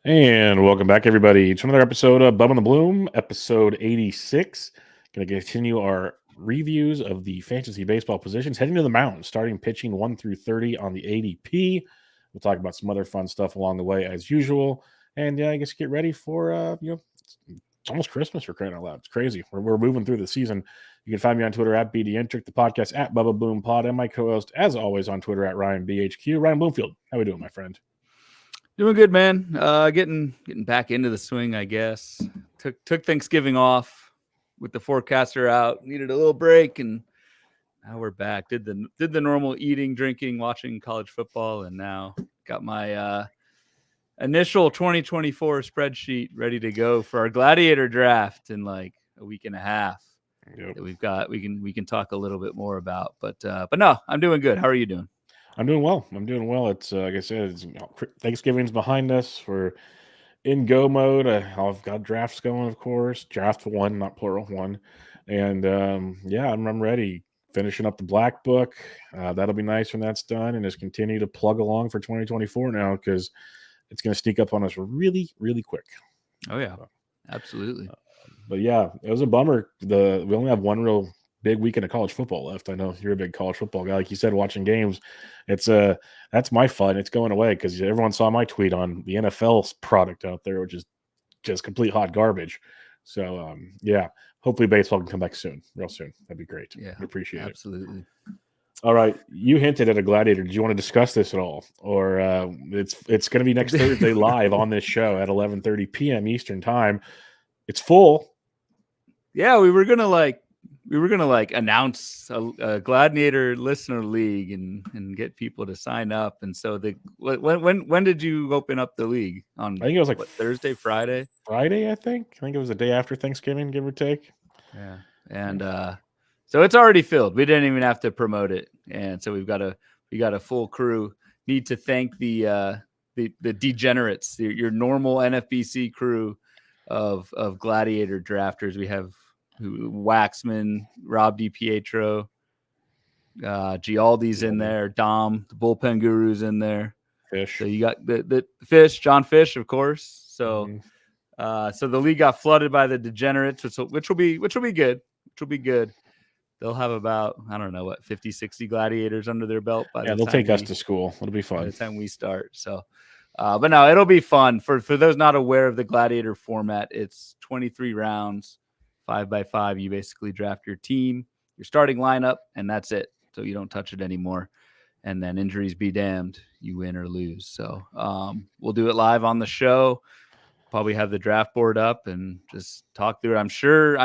And welcome back, everybody, to another episode of Bubba and the Bloom, episode 86. Going to continue our reviews of the fantasy baseball positions, heading to the mound, starting pitching 1 through 30 on the ADP. We'll talk about some other fun stuff along the way, as usual. And I guess get ready for, it's almost Christmas for crying out loud. It's crazy. We're moving through the season. You can find me on Twitter at BDentric, the podcast at Bubba Bloom Pod, and my co-host, as always, on Twitter at RyanBHQ. Ryan Bloomfield, how we doing, my friend? Doing good, man. Getting back into the swing, I guess. Took Thanksgiving off with the forecaster out. Needed a little break, and now we're back. Did the normal eating, drinking, watching college football, and now got my initial 2024 spreadsheet ready to go for our Gladiator draft in like a week and a half. Yep. That we've got. We can talk a little bit more about, but no, I'm doing good. How are you doing? I'm doing well. It's like I said, Thanksgiving's behind us. We're in go mode. I've got drafts going, of course. Draft one, not plural one. And I'm ready. Finishing up the black book. That'll be nice when that's done, and just continue to plug along for 2024 now, because it's going to sneak up on us really, really quick. Oh yeah, absolutely. But yeah, it was a bummer. We only have one real big weekend of college football left. I know you're a big college football guy, like you said, watching games. It's that's my fun. It's going away because everyone saw my tweet on the NFL's product out there, which is just complete hot garbage. So hopefully baseball can come back soon, real soon. That'd be great. Yeah, I appreciate it. Absolutely. All right, you hinted at a Gladiator. Did you want to discuss this at all, or it's going to be next Thursday live on this show at 11:30 p.m. Eastern time? It's full. Yeah, we were gonna announce a Gladiator listener league and get people to sign up. And so when did you open up the league? On I think it was like Thursday, Friday. I think it was the day after Thanksgiving, give or take. Yeah, and so it's already filled. We didn't even have to promote it, and so we got a full crew. Need to thank the degenerates, your normal NFBC crew of Gladiator drafters. We have Waxman, Rob DiPietro, Gialdi's in there, Dom, the bullpen guru's in there. Fish. So you got the Fish, John Fish, of course. So so the league got flooded by the degenerates, which will be good. They'll have about, I don't know, 50, 60 Gladiators under their belt by the time they'll take us to school. It'll be fun by the time we start. So but no, it'll be fun. For those not aware of the Gladiator format, it's 23 rounds. 5x5, you basically draft your team, your starting lineup, and that's it. So you don't touch it anymore. And then injuries be damned, you win or lose. So we'll do it live on the show. Probably have the draft board up and just talk through it. I'm sure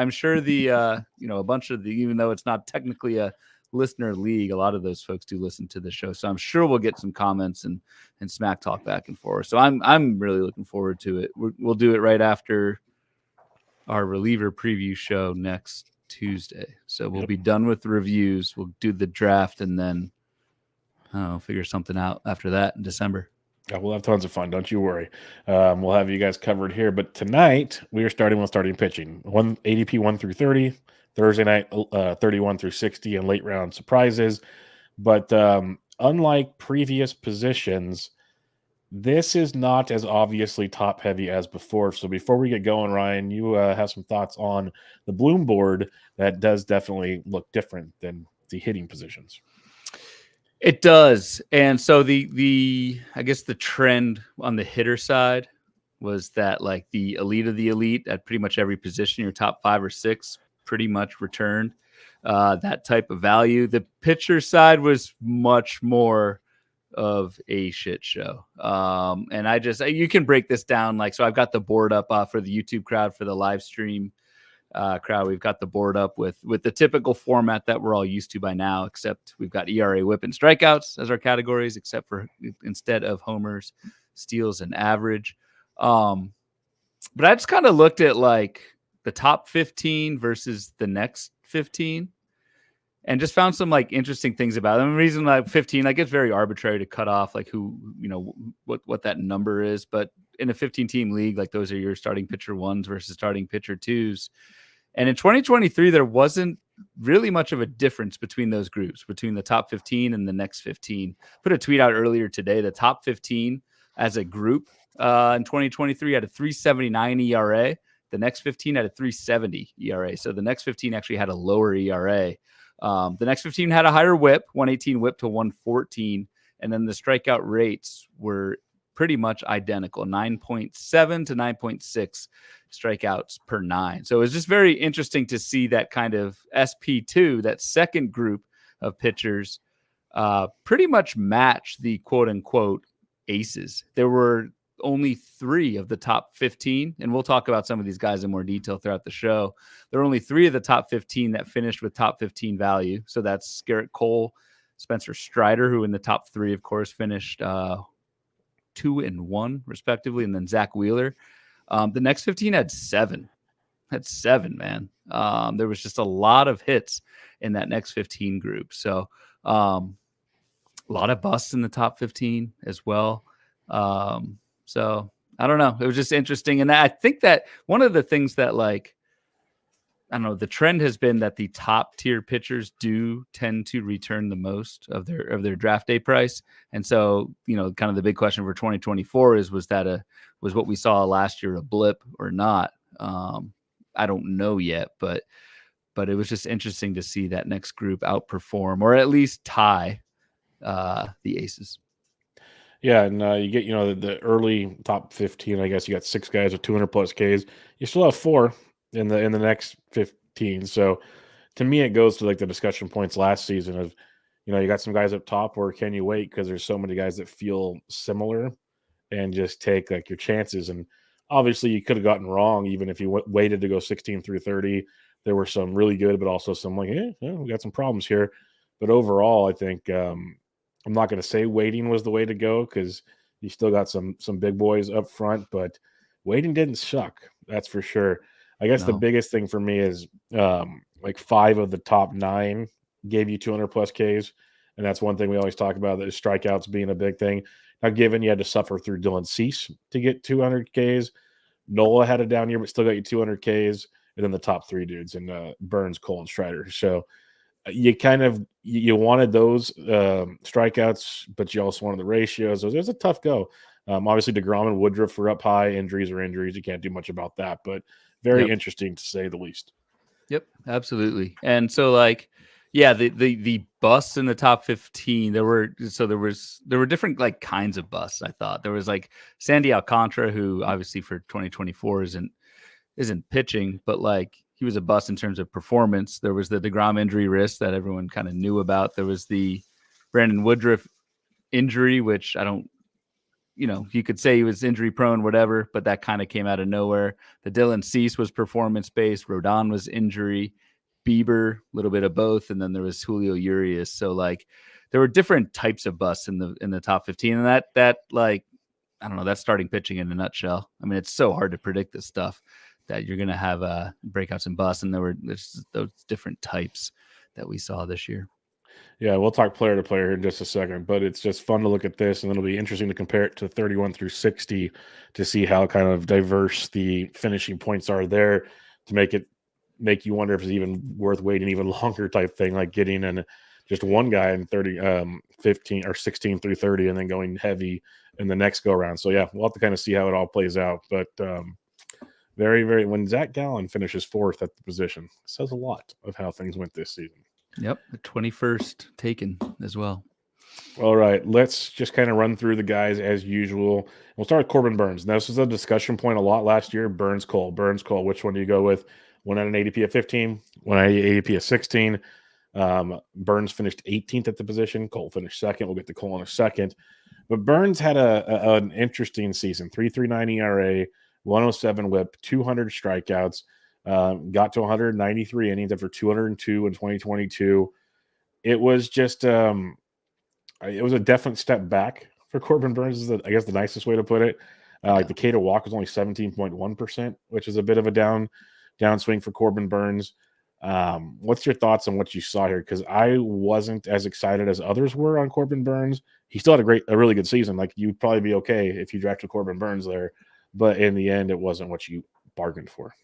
the a bunch of the, even though it's not technically a listener league, a lot of those folks do listen to the show. So I'm sure we'll get some comments and smack talk back and forth. So I'm really looking forward to it. We'll do it right after our reliever preview show next Tuesday. So we'll be done with the reviews. We'll do the draft and then figure something out after that in December. Yeah, we'll have tons of fun. Don't you worry. We'll have you guys covered here. But tonight we are starting pitching. ADP 1 through 30. Thursday night 31 through 60 and late round surprises. But unlike previous positions, this is not as obviously top heavy as before. So before we get going, Ryan, you have some thoughts on the Bloom board that does definitely look different than the hitting positions. It does. And so I guess the trend on the hitter side was that like the elite of the elite at pretty much every position, your top 5 or 6 pretty much returned that type of value. The pitcher side was much more of a shit show. And you can break this down. Like, so I've got the board up for the YouTube crowd, for the live stream crowd. We've got the board up with the typical format that we're all used to by now, except we've got ERA, whip, and strikeouts as our categories, except for instead of homers, steals, and average. But I just kind of looked at like the top 15 versus the next 15. And just found some like interesting things about it. The reason like 15, like it's very arbitrary to cut off like who, what that number is. But in a 15-team league, like those are your starting pitcher 1s versus starting pitcher 2s. And in 2023, there wasn't really much of a difference between those groups, between the top 15 and the next 15. Put a tweet out earlier today. The top 15, as a group in 2023 had a 3.79 ERA. The next 15 had a 3.70 ERA. So the next 15 actually had a lower ERA. The next 15 had a higher whip, 118 whip to 114. And then the strikeout rates were pretty much identical, 9.7 to 9.6 strikeouts per 9. So it was just very interesting to see that kind of SP2, that second group of pitchers, pretty much match the quote unquote aces. There were only 3 of the top 15, and we'll talk about some of these guys in more detail throughout the show. There are only 3 of the top 15 that finished with top 15 value. So that's Gerrit Cole, Spencer Strider, who in the top 3, of course, finished 2 and 1 respectively, and then Zack Wheeler. The next 15 had 7. Had 7, man. There was just a lot of hits in that next 15 group. So a lot of busts in the top 15 as well. So I don't know. It was just interesting. And I think that one of the things that, like, I don't know, the trend has been that the top tier pitchers do tend to return the most of their draft day price. And so, you know, kind of the big question for 2024 is, was what we saw last year a blip or not? I don't know yet, but it was just interesting to see that next group outperform or at least tie the aces. Yeah, and you get, the early top 15. I guess you got 6 guys with 200 plus Ks. You still have 4 in the next 15. So to me, it goes to like the discussion points last season of, you got some guys up top, or can you wait because there's so many guys that feel similar, and just take like your chances. And obviously, you could have gotten wrong even if you waited to go 16 through 30. There were some really good, but also some like, we got some problems here. But overall, I think I'm not going to say waiting was the way to go because you still got some big boys up front, but waiting didn't suck. That's for sure. I guess the biggest thing for me is like 5 of the top 9 gave you 200 plus Ks. And that's one thing we always talk about, that is strikeouts being a big thing. Now, given you had to suffer through Dylan Cease to get 200 Ks, Nola had a down year, but still got you 200 Ks. And then the top 3 dudes in Burnes, Cole, and Strider. So you kind of you wanted those strikeouts, but you also wanted the ratios. So it was a tough go. Obviously, DeGrom and Woodruff were up high. Injuries are injuries. You can't do much about that, but very interesting to say the least. Yep, absolutely. And so, like, yeah, the busts in the top 15, there were different like kinds of busts. I thought there was like Sandy Alcantara, who obviously for 2024 isn't pitching, but like he was a bust in terms of performance. There was the DeGrom injury risk that everyone kind of knew about. There was the Brandon Woodruff injury, which I don't, you could say he was injury prone, whatever, but that kind of came out of nowhere. The Dylan Cease was performance based. Rodon was injury. Bieber, a little bit of both, and then there was Julio Urias. So like there were different types of busts in the top 15, and that like, I don't know, that's starting pitching in a nutshell. I mean, it's so hard to predict this stuff, that you're going to have breakouts and busts, and there's those different types that we saw this year. Yeah, we'll talk player to player here in just a second, but it's just fun to look at this, and it'll be interesting to compare it to 31 through 60 to see how kind of diverse the finishing points are there, to make you wonder if it's even worth waiting even longer type thing, like getting in just one guy in 15 or 16 through 30 and then going heavy in the next go around. So yeah, we'll have to kind of see how it all plays out. But very, very, when Zach Gallen finishes 4th at the position, says a lot of how things went this season. Yep, the 21st taken as well. All right, let's just kind of run through the guys as usual. We'll start with Corbin Burnes. Now, this was a discussion point a lot last year. Burnes, Cole. Which one do you go with? One at an ADP of 15, one at an ADP of 16. Burnes finished 18th at the position. Cole finished 2nd. We'll get to Cole in a second. But Burnes had an interesting season. 3.39 ERA, 107 WHIP, 200 strikeouts. Got to 193 innings after 202 in 2022. It was just it was a definite step back for Corbin Burnes, is I guess the nicest way to put it. Like the K to walk was only 17.1%, which is a bit of a downswing for Corbin Burnes. What's your thoughts on what you saw here? Because I wasn't as excited as others were on Corbin Burnes. He still had a really good season. Like, you'd probably be okay if you drafted Corbin Burnes there, but in the end, it wasn't what you bargained for.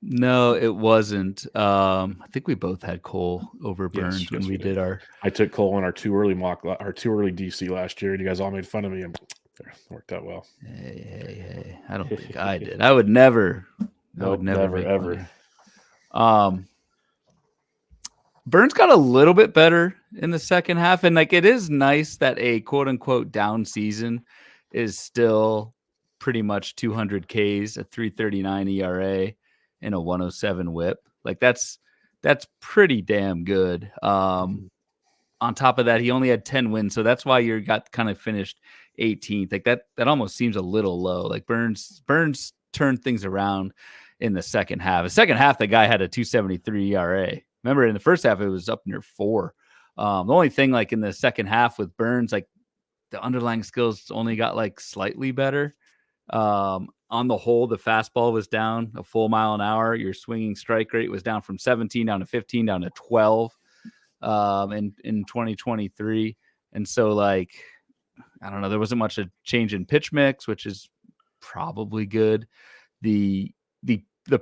No, it wasn't. I think we both had Cole over Burnes when we did our. I took Cole in our too early DC last year, and you guys all made fun of me. There, worked out well. Hey. I don't think I did. I would never. Nope, I would never make ever. money. Burnes got a little bit better in the second half. And like, it is nice that a quote unquote down season is still pretty much 200 Ks, a 339 ERA, and a 107 whip. Like that's pretty damn good. On top of that, he only had 10 wins. So that's why you got kind of finished 18th. Like that almost seems a little low. Like Burnes turned things around in the second half. The second half, the guy had a 273 ERA. Remember, in the first half, it was up near 4. The only thing, like in the second half with Burnes, like the underlying skills only got like slightly better. On the whole, the fastball was down a full mile an hour. Your swinging strike rate was down from 17 down to 15 down to 12 in 2023. And so, like, I don't know, there wasn't much a change in pitch mix, which is probably good. The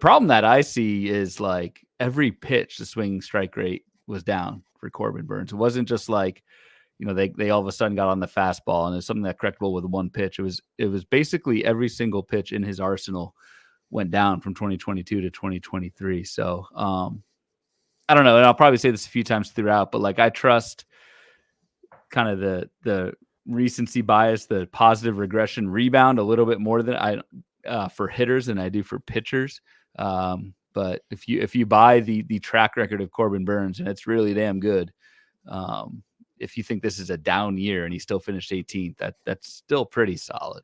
problem that I see is like every pitch, the swinging strike rate was down for Corbin Burnes. It wasn't just like, they all of a sudden got on the fastball and it's something that correctable with one pitch. It was basically every single pitch in his arsenal went down from 2022 to 2023. So I don't know. And I'll probably say this a few times throughout, but like I trust kind of the recency bias, the positive regression rebound a little bit more than I for hitters than I do for pitchers. But if you buy the track record of Corbin Burnes, and it's really damn good, if you think this is a down year and he still finished 18th, that's still pretty solid.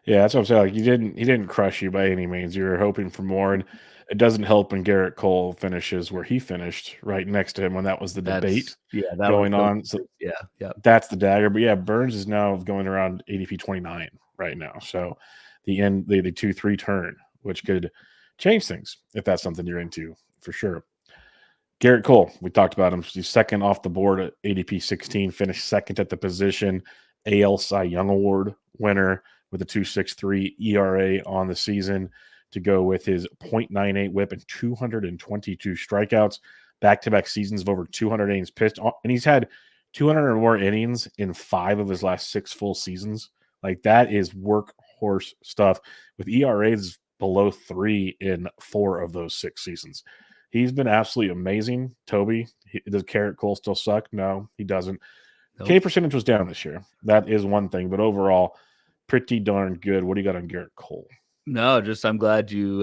Yeah, that's what I'm saying. Like he didn't crush you by any means. You were hoping for more, and it doesn't help when Gerrit Cole finishes where he finished right next to him when that was the debate going on. So yeah, that's the dagger. But yeah, Burnes is now going around ADP 29 right now. So the 2-3 turn, which could change things if that's something you're into for sure. Gerrit Cole, we talked about him. He's second off the board at ADP 16, finished second at the position, AL Cy Young Award winner with a 2.63 ERA on the season to go with his 0.98 whip and 222 strikeouts, back-to-back seasons of over 200 innings pitched. And he's had 200 or more innings in 5 of his last 6 full seasons. Like that is workhorse stuff with ERAs below 3 in 4 of those 6 seasons. He's been absolutely amazing. Toby, does Gerrit Cole still suck? No, he doesn't. Nope. K percentage was down this year. That is one thing, but overall, pretty darn good. What do you got on Gerrit Cole? No, just I'm glad you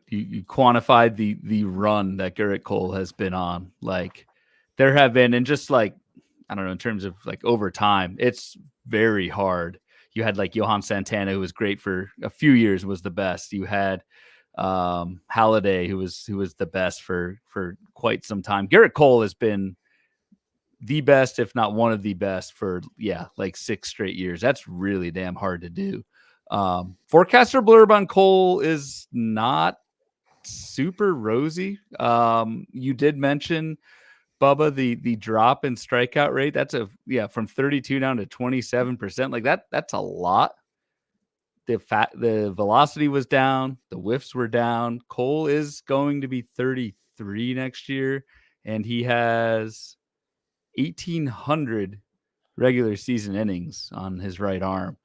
you quantified the run that Gerrit Cole has been on. Like there have been, and just like I don't know, in terms of like over time, it's very hard. You had like Johan Santana, who was great for a few years, was the best. You had Halladay, who was the best for quite some time. Gerrit Cole has been the best, if not one of the best, for like 6 straight years. That's really damn hard to do. Forecaster blurb on Cole is not super rosy. You did mention, Bubba, the drop in strikeout rate. That's from 32 down to 27%. Like that's a lot. The velocity was down, the whiffs were down. Cole is going to be 33 next year, and he has 1,800 regular season innings on his right arm.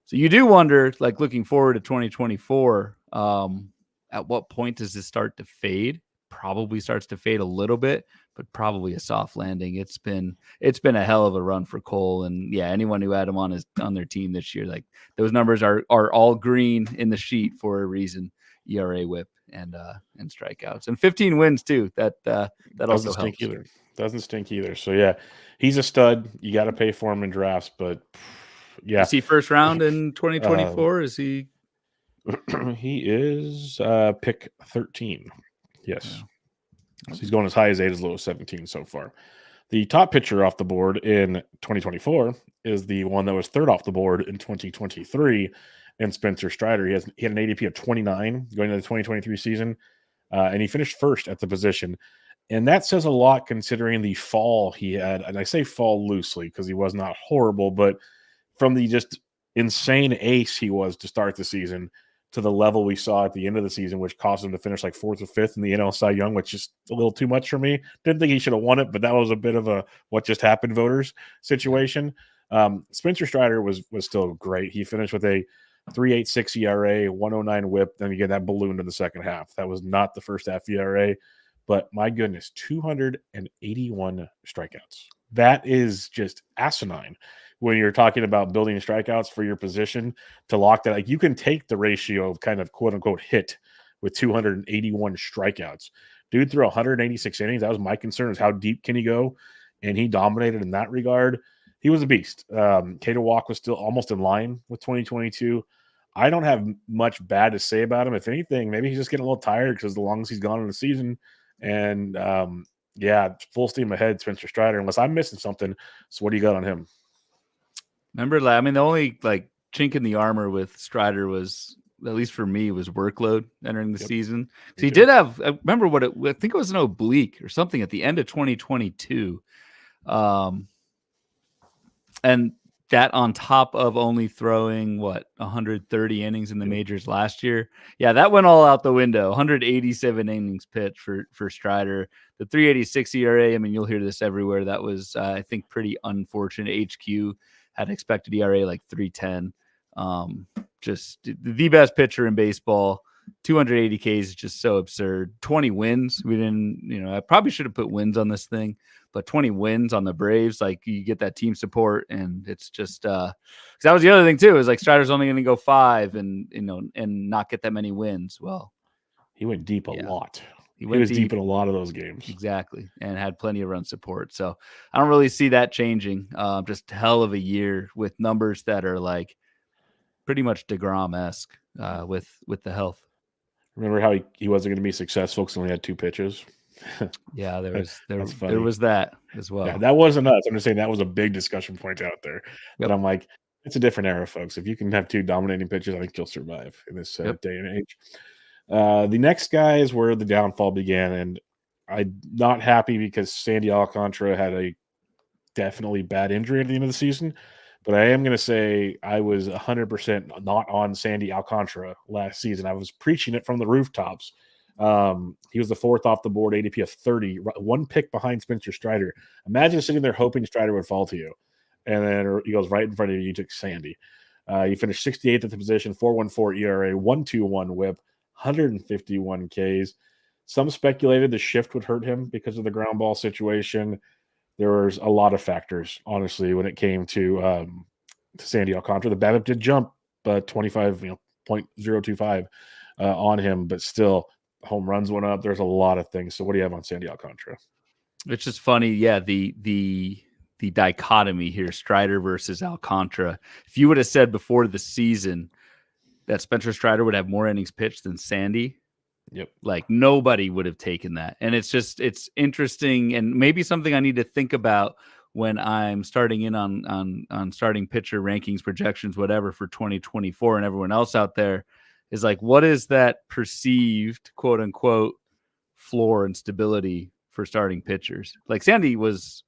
So you do wonder, like looking forward to 2024, at what point does this start to fade? Probably starts to fade a little bit, but probably a soft landing. It's been a hell of a run for Cole, and anyone who had him on their team this year, like those numbers are all green in the sheet for a reason. ERA, whip, and strikeouts, and 15 wins too. That also helps. Doesn't stink either. So he's a stud. You got to pay for him in drafts, but is he first round in 2024? Is he? He is pick 13. Yes. So he's going as high as 8, as low as 17 so far. The top pitcher off the board in 2024 is the one that was third off the board in 2023, and Spencer Strider. He had an ADP of 29 going into the 2023 season, and he finished first at the position. And that says a lot considering the fall he had. And I say fall loosely because he was not horrible, but from the just insane ace he was to start the season to the level we saw at the end of the season, which caused him to finish like 4th or 5th in the NL Cy Young, which is a little too much for me. Didn't think he should have won it, but that was a bit of a what just happened voters situation. Spencer Strider was still great. He finished with a 3.86 ERA, 109 WHIP. Then again, that ballooned in the second half. That was not the first half ERA, but my goodness, 281 strikeouts. That is just asinine when you're talking about building strikeouts for your position to lock that. Like, you can take the ratio of kind of quote unquote hit with 281 strikeouts. Dude threw 186 innings. That was my concern, is how deep can he go? And he dominated in that regard. He was a beast. K to walk was still almost in line with 2022. I don't have much bad to say about him. If anything, maybe he's just getting a little tired because the longest he's gone in the season. And yeah, full steam ahead, Spencer Strider, unless I'm missing something. So what do you got on him? Remember, I mean, the only like chink in the armor with Strider was, at least for me, was workload entering the season. So he did have, I remember I think it was an oblique or something at the end of 2022. And that on top of only throwing 130 innings in the majors last year. Yeah, that went all out the window. 187 innings pitched for Strider. The 3.86 ERA, I mean, you'll hear this everywhere. That was, I think, pretty unfortunate. HQ had expected ERA like 3.10. Just the best pitcher in baseball. 280 Ks is just so absurd. 20 wins. We didn't, I probably should have put wins on this thing, but 20 wins on the Braves, like, you get that team support, and it's just because that was the other thing too, is like Strider's only going to go 5 and not get that many wins. Well, he went deep a lot. He was deep in a lot of those games. Exactly. And had plenty of run support. So I don't really see that changing. Just hell of a year with numbers that are like pretty much DeGrom-esque with the health. Remember how he wasn't going to be successful because he only had 2 pitches? Yeah, there was that as well. Yeah, that wasn't us. I'm just saying that was a big discussion point out there. But I'm like, it's a different era, folks. If you can have 2 dominating pitches, I think you'll survive in this day and age. The next guys where the downfall began, and I'm not happy because Sandy Alcantara had a definitely bad injury at the end of the season. But I am going to say I was 100% not on Sandy Alcantara last season. I was preaching it from the rooftops. He was the 4th off the board, ADP of 30, 1 pick behind Spencer Strider. Imagine sitting there hoping Strider would fall to you. And then he goes right in front of you. You took Sandy. You finished 68th at the position, 4.14 ERA, 1.21 WHIP, 151 Ks. Some speculated the shift would hurt him because of the ground ball situation. There was a lot of factors, honestly, when it came to Sandy Alcantara. The BATB did jump 0.25 on him, but still home runs went up. There's a lot of things. So what do you have on Sandy Alcantara? It's just funny. Yeah, the dichotomy here, Strider versus Alcantara. If you would have said before the season that Spencer Strider would have more innings pitched than Sandy, like, nobody would have taken that. And it's interesting, and maybe something I need to think about when I'm starting in on starting pitcher rankings, projections, whatever, for 2024, and everyone else out there is like, what is that perceived quote unquote floor and stability for starting pitchers? Like, Sandy was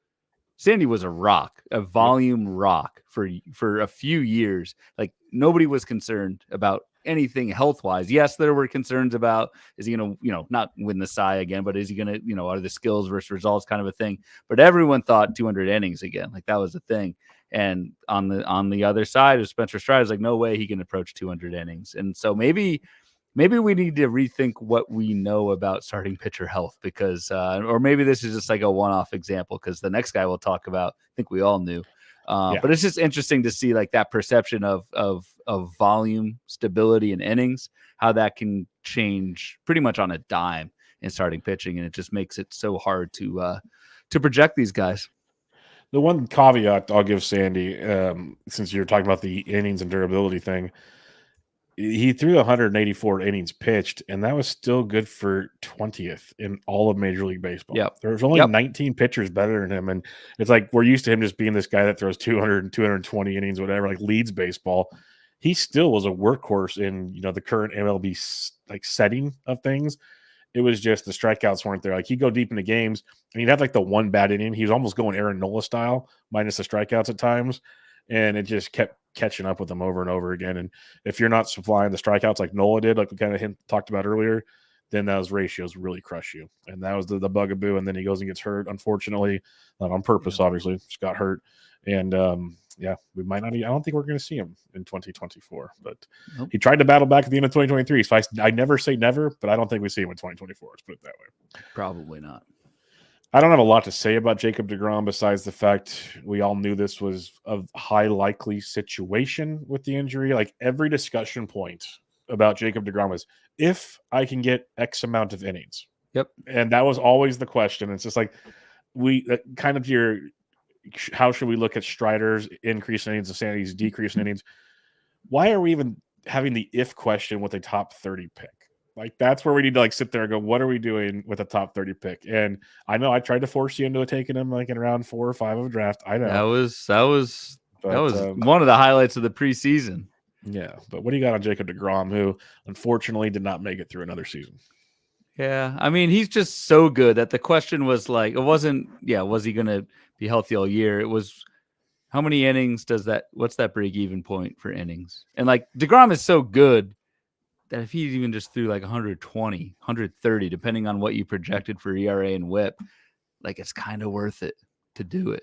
a rock, a volume rock for a few years. Like, nobody was concerned about anything health-wise. Yes, there were concerns about, is he going to, not win the Cy again, but is he going to, are the skills versus results kind of a thing. But everyone thought 200 innings again. Like, that was the thing. And on the other side of Spencer Strider, is like, no way he can approach 200 innings. And so maybe we need to rethink what we know about starting pitcher health, because or maybe this is just like a one-off example, because the next guy we'll talk about, I think we all knew. But it's just interesting to see like that perception of volume, stability, and innings, how that can change pretty much on a dime in starting pitching, and it just makes it so hard to project these guys. The one caveat I'll give Sandy, since you're talking about the innings and durability thing, he threw 184 innings pitched, and that was still good for 20th in all of Major League Baseball. There's only 19 pitchers better than him, and it's like we're used to him just being this guy that throws 200 and 220 innings, whatever, like leads baseball. He still was a workhorse in the current MLB like setting of things. It was just the strikeouts weren't there. Like, he'd go deep into games, and he'd have like the one bad inning. He was almost going Aaron Nola style, minus the strikeouts at times, and it just kept catching up with him over and over again. And if you're not supplying the strikeouts like Nola did, like we kind of talked about earlier, then those ratios really crush you. And that was the bugaboo. And then he goes and gets hurt, unfortunately, not on purpose, obviously, just got hurt. And yeah, we might not. I don't think we're going to see him in 2024. But Nope. he tried to battle back at the end of 2023. So I never say never, but I don't think we see him in 2024. Let's put it that way. Probably not. I don't have a lot to say about Jacob deGrom besides the fact we all knew this was a high likely situation with the injury. Like every discussion point about Jacob deGrom was if I can get X amount of innings. Yep. And that was always the question. It's just like kind of how should we look at Strider's increase in innings and Sandy's decrease in innings? Why are we even having the if question with a top 30 pick? Like that's where we need to like sit there and go, what are we doing with a top 30 pick? And I know I tried to force you into taking him like in round 4 or 5 of a draft. I know that was but, one of the highlights of the preseason. Yeah, but what do you got on Jacob deGrom, who unfortunately did not make it through another season? Yeah, I mean, he's just so good that the question was like, it wasn't, was he going to be healthy all year? It was, how many innings what's that break even point for innings? And like deGrom is so good that if he even just threw like 120, 130, depending on what you projected for ERA and WHIP, like it's kind of worth it to do it.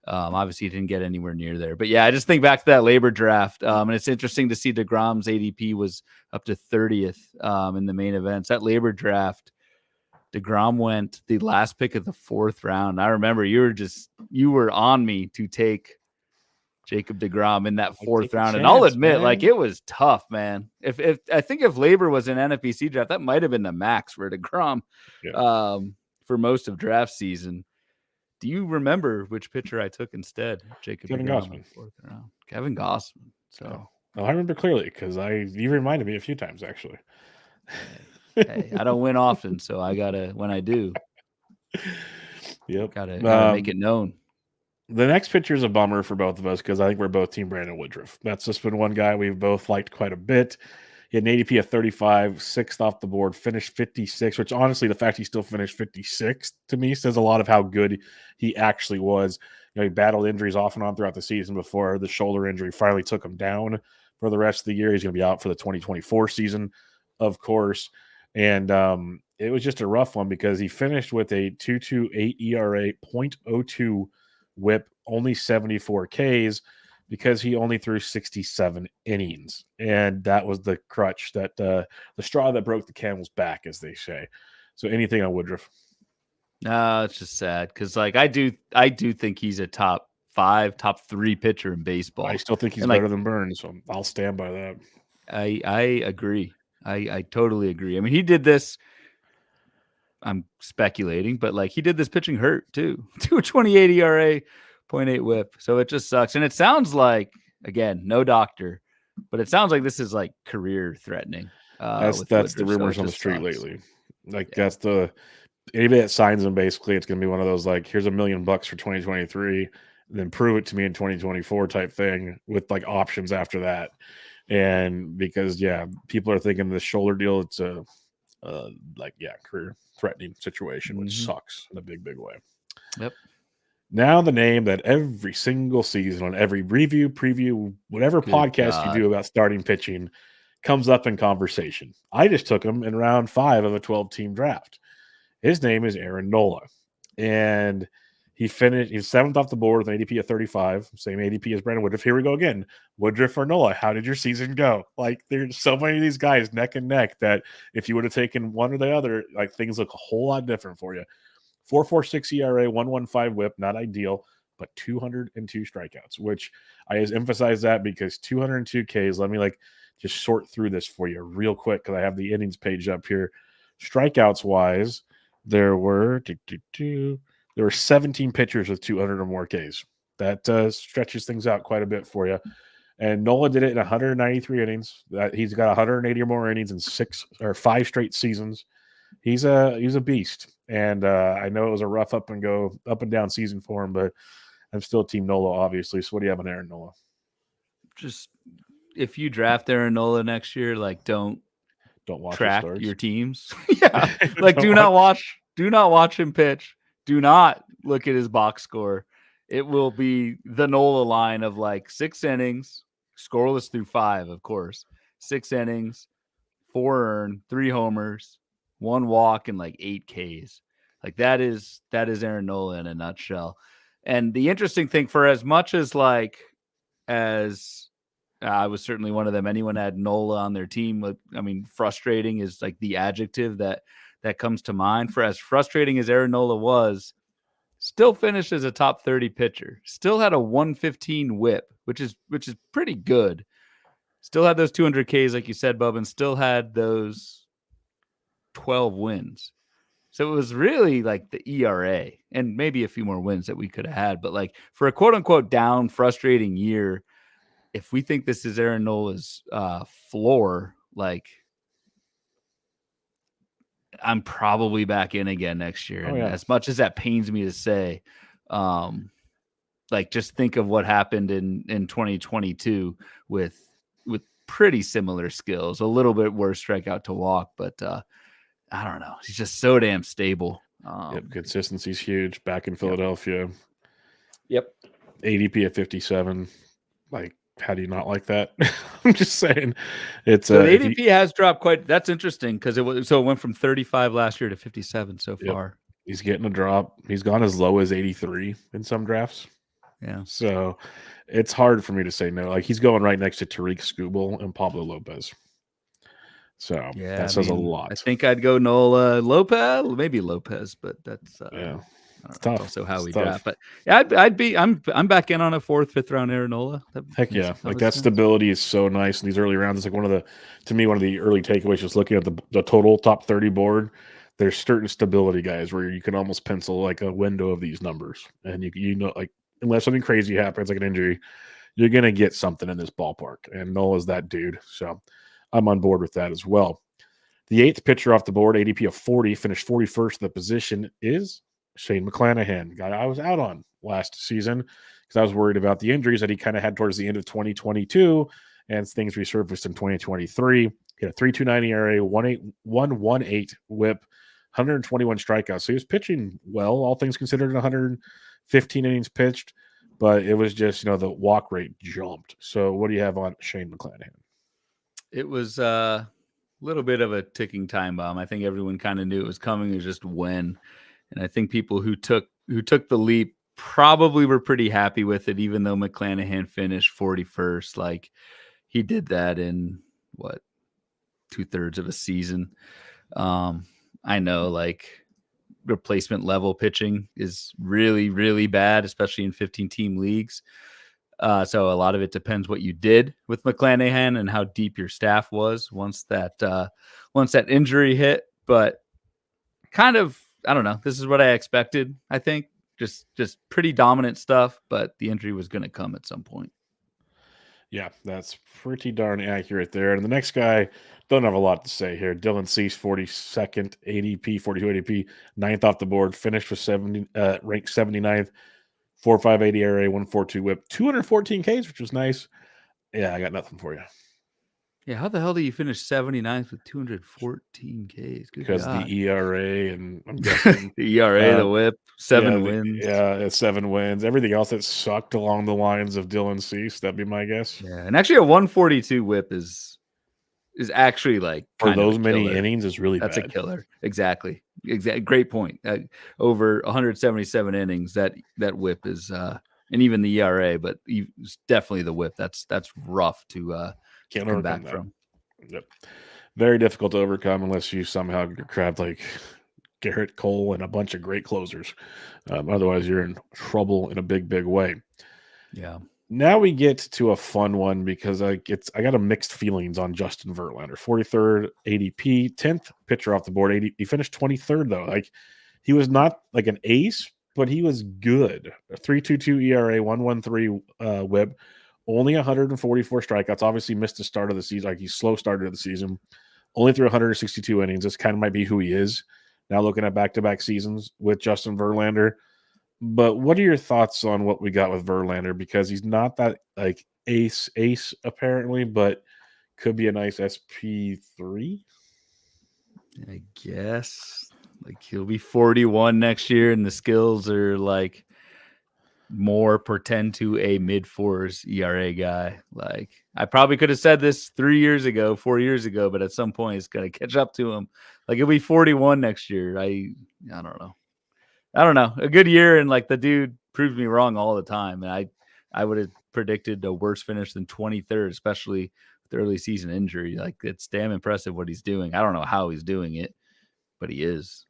Obviously, he didn't get anywhere near there. But yeah, I just think back to that labor draft. And it's interesting to see deGrom's ADP was up to 30th in the main events. That labor draft, deGrom went the last pick of the 4th round. I remember you were on me to take Jacob deGrom in that 4th round. And I'll admit, like it was tough, man. If I think if labor was an NFBC draft, that might have been the max for deGrom for most of draft season. Do you remember which pitcher I took instead? Jacob Kevin deGrom Gausman. in the 4th round. Kevin Gausman. So I remember clearly because you reminded me a few times actually. Hey, I don't win often, so I gotta when I do. Yep. Gotta make it known. The next pitcher is a bummer for both of us because I think we're both Team Brandon Woodruff. That's just been one guy we've both liked quite a bit. He had an ADP of 35, 6th off the board, finished 56, which honestly, the fact he still finished 56 to me says a lot of how good he actually was. You know, he battled injuries off and on throughout the season before the shoulder injury finally took him down for the rest of the year. He's going to be out for the 2024 season, of course. And it was just a rough one because he finished with a 2.28 ERA, 0.02 WHIP, only 74 Ks because he only threw 67 innings. And that was the crutch, that the straw that broke the camel's back, as they say. So anything on Woodruff? No, it's just sad because like I do think he's a top 5, top 3 pitcher in baseball. I still think he's better than Burnes, so I'll stand by that. I agree. I totally agree. I mean, he did this. I'm speculating, but like he did this pitching hurt too. 2.28 ERA, 0.8 WHIP. So it just sucks. And it sounds like, again, no doctor, but it sounds like this is like career threatening. That's the rumors on the street lately. Like that's anybody that signs him, basically, it's going to be one of those like, here's $1 million for 2023, then prove it to me in 2024 type thing with like options after that. And because people are thinking this shoulder deal, it's a career threatening situation, which sucks in a big way. Yep. Now the name that every single season on every review, preview, whatever podcast you do about starting pitching comes up in conversation. I just took him in round 5 of a 12-team draft. His name is Aaron Nola. And he's 7th off the board with an ADP of 35, same ADP as Brandon Woodruff. Here we go again. Woodruff or Nola, how did your season go? Like, there's so many of these guys neck and neck that if you would have taken one or the other, like, things look a whole lot different for you. 4.46 ERA, 1.15 WHIP, not ideal, but 202 strikeouts, which I emphasize that because 202 Ks. Let me just sort through this for you real quick because I have the innings page up here. Strikeouts wise, there were 17 pitchers with 200 or more Ks. That stretches things out quite a bit for you. And Nola did it in 193 innings. He's got 180 or more innings in 5 straight seasons. He's a beast. And I know it was a rough up and down season for him, but I'm still Team Nola, obviously. So what do you have on Aaron Nola? Just if you draft Aaron Nola next year, like don't watch track your teams. Do not watch him pitch. Do not look at his box score. It will be the Nola line of like 6 innings, scoreless through 5, of course. 6 innings, 4 earned, 3 homers, 1 walk, and like 8 Ks. Like that is Aaron Nola in a nutshell. And the interesting thing, for as much as like as I was certainly one of them. Anyone had Nola on their team. I mean, frustrating is like the adjective that comes to mind. For as frustrating as Aaron Nola was, still finished as a top 30 pitcher. Still had a 115 whip, which is pretty good. Still had those 200 Ks, like you said, Bub, and still had those 12 wins. So it was really like the ERA and maybe a few more wins that we could have had. But like for a quote unquote down, frustrating year, if we think this is Aaron Nola's floor, like I'm probably back in again next year. And as much as that pains me to say, like just think of what happened in 2022 with pretty similar skills, a little bit worse strikeout to walk, but I don't know. He's just so damn stable. Consistency's huge back in Philadelphia. Yep. ADP at 57. Like, how do you not like that? I'm just saying. It's so the ADP has dropped quite. That's interesting because it went from 35 last year to 57 so far. He's getting a drop. He's gone as low as 83 in some drafts. Yeah. So it's hard for me to say no. Like he's going right next to Tariq Skubal and Pablo Lopez. So that says a lot. I think I'd go Nola, Lopez, maybe Lopez, but that's it's tough. Also how we draft. But yeah, I'm back in on a 4th, 5th round Aaron Nola. Heck yeah. Like that stability is so nice in these early rounds. It's like one of the early takeaways, just looking at the total top 30 board. There's certain stability guys where you can almost pencil like a window of these numbers. And you know, like unless something crazy happens, like an injury, you're going to get something in this ballpark. And Nola's that dude. So I'm on board with that as well. The 8th pitcher off the board, ADP of 40, finished 41st in the position, is Shane McClanahan, guy I was out on last season because I was worried about the injuries that he kind of had towards the end of 2022 and things resurfaced in 2023. He had a 3.29 ERA, 1.18 whip, 121 strikeouts. So he was pitching well, all things considered, 115 innings pitched, but it was just, the walk rate jumped. So what do you have on Shane McClanahan? It was a little bit of a ticking time bomb. I think everyone kind of knew it was coming. It was just when. And I think people who took the leap probably were pretty happy with it, even though McClanahan finished 41st. Like he did that in 2/3 of a season. I know like replacement level pitching is really, really bad, especially in 15-team leagues. So a lot of it depends what you did with McClanahan and how deep your staff was once that injury hit. But kind of, I don't know. This is what I expected. I think just pretty dominant stuff, but the injury was going to come at some point. Yeah, that's pretty darn accurate there. And the next guy, don't have a lot to say here. Dylan Cease, 42nd ADP, 42 ADP, 9th off the board, finished with ranked 79th. 4.58 ERA, 1.42 whip, 214 Ks, which was nice. Yeah, I got nothing for you. Yeah, how the hell do you finish 79th with 214 Ks? Good because God. the ERA and I'm guessing the ERA, the whip, 7 wins. It's 7 wins. Everything else that sucked along the lines of Dylan Cease, that'd be my guess. Yeah, and actually a 142 whip is actually like for those many innings is really That's bad. a killer. Exactly. Great point. Over 177 innings, that whip is and even the ERA, but definitely the whip. That's rough to come back from. Yep. Very difficult to overcome unless you somehow grab like Gerrit Cole and a bunch of great closers. Otherwise, you're in trouble in a big, big way. Yeah. Now we get to a fun one because I got a mixed feelings on Justin Verlander. 43rd ADP, 10th pitcher off the board. He finished 23rd though. Like he was not like an ace, but he was good. A 3.22 ERA, 1.13 whip, only 144 strikeouts. Obviously missed the start of the season. Like he slow started the season. Only threw 162 innings. This kind of might be who he is. Now looking at back-to-back seasons with Justin Verlander. But what are your thoughts on what we got with Verlander? Because he's not that like ace apparently, but could be a nice SP3. I guess like he'll be 41 next year, and the skills are like more portend to a mid-4s ERA guy. Like I probably could have said this 4 years ago, but at some point it's gonna catch up to him. Like he'll be 41 next year. I don't know. A good year, and like the dude proves me wrong all the time. And I would have predicted a worse finish than 23rd, especially with the early season injury. Like, it's damn impressive what he's doing. I don't know how he's doing it, but he is.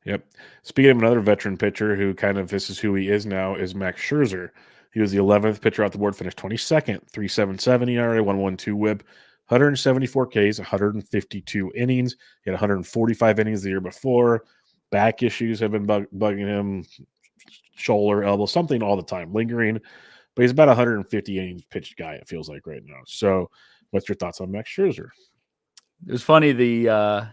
Yep. Speaking of another veteran pitcher who this is who he is now, is Max Scherzer. He was the 11th pitcher off the board, finished 22nd, 3.77 ERA, 1.12 WHIP, 174 Ks, 152 innings. He had 145 innings the year before. Back issues have been bugging him, shoulder, elbow, something all the time, lingering. But he's about 150 innings pitched guy, it feels like right now. So, what's your thoughts on Max Scherzer? It was funny, the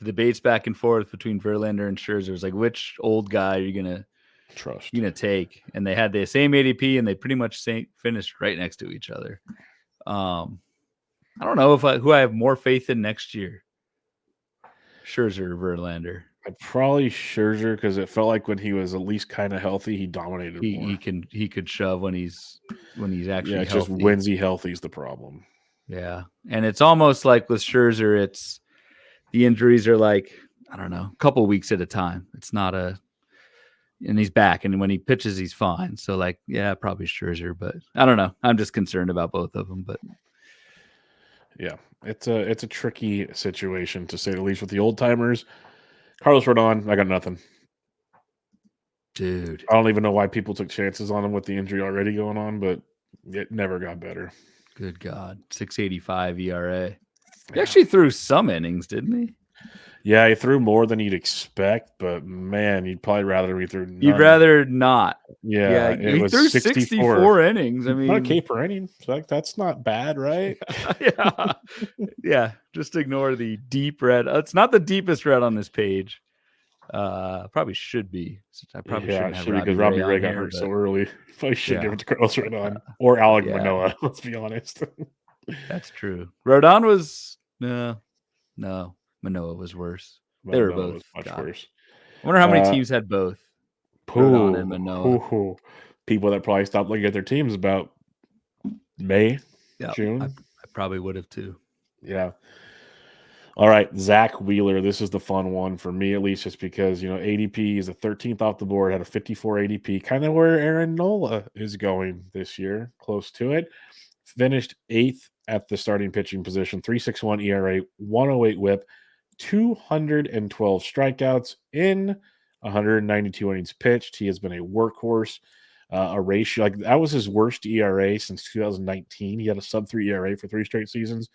debates back and forth between Verlander and Scherzer was like, which old guy are you gonna trust? Take? And they had the same ADP, and they pretty much finished right next to each other. I don't know who I have more faith in next year, Scherzer or Verlander. I'd probably Scherzer, because it felt like when he was at least kind of healthy, he dominated more. He could shove when he's actually healthy. Just when's he healthy is the problem. Yeah, and it's almost like with Scherzer, it's the injuries are like, I don't know, a couple weeks at a time. It's not and he's back, and when he pitches, he's fine. So like, yeah, probably Scherzer, but I don't know. I'm just concerned about both of them. But yeah, it's a tricky situation to say the least with the old timers. Carlos Rodon, I got nothing. Dude, I don't even know why people took chances on him with the injury already going on, but it never got better. Good God, 6.85 ERA. He actually threw some innings, didn't he? Yeah, he threw more than you'd expect, but man, you'd probably rather he threw none. You'd rather not. Yeah, he threw 64 innings. I mean, not a K per inning. So that's not bad, right? Yeah. Just ignore the deep red. It's not the deepest red on this page. Probably should be. I probably shouldn't have because Robbie Ray got hurt so early. Probably should give it to Carlos Rodon or Alec Manoah. Let's be honest. That's true. Rodon was no. Manoah was worse. They were both much worse. I wonder how many teams had both. Rodon and Manoah. People that probably stopped looking at their teams about May, June. I probably would have too. Yeah. All right, Zack Wheeler. This is the fun one for me, at least, just because ADP is the 13th off the board, had a 54 ADP, kind of where Aaron Nola is going this year, close to it. Finished 8th at the starting pitching position, 3.61 ERA, 108 WHIP, 212 strikeouts in 192 innings pitched. He has been a workhorse. A ratio that was his worst ERA since 2019. He had a sub-3 ERA for 3 straight seasons.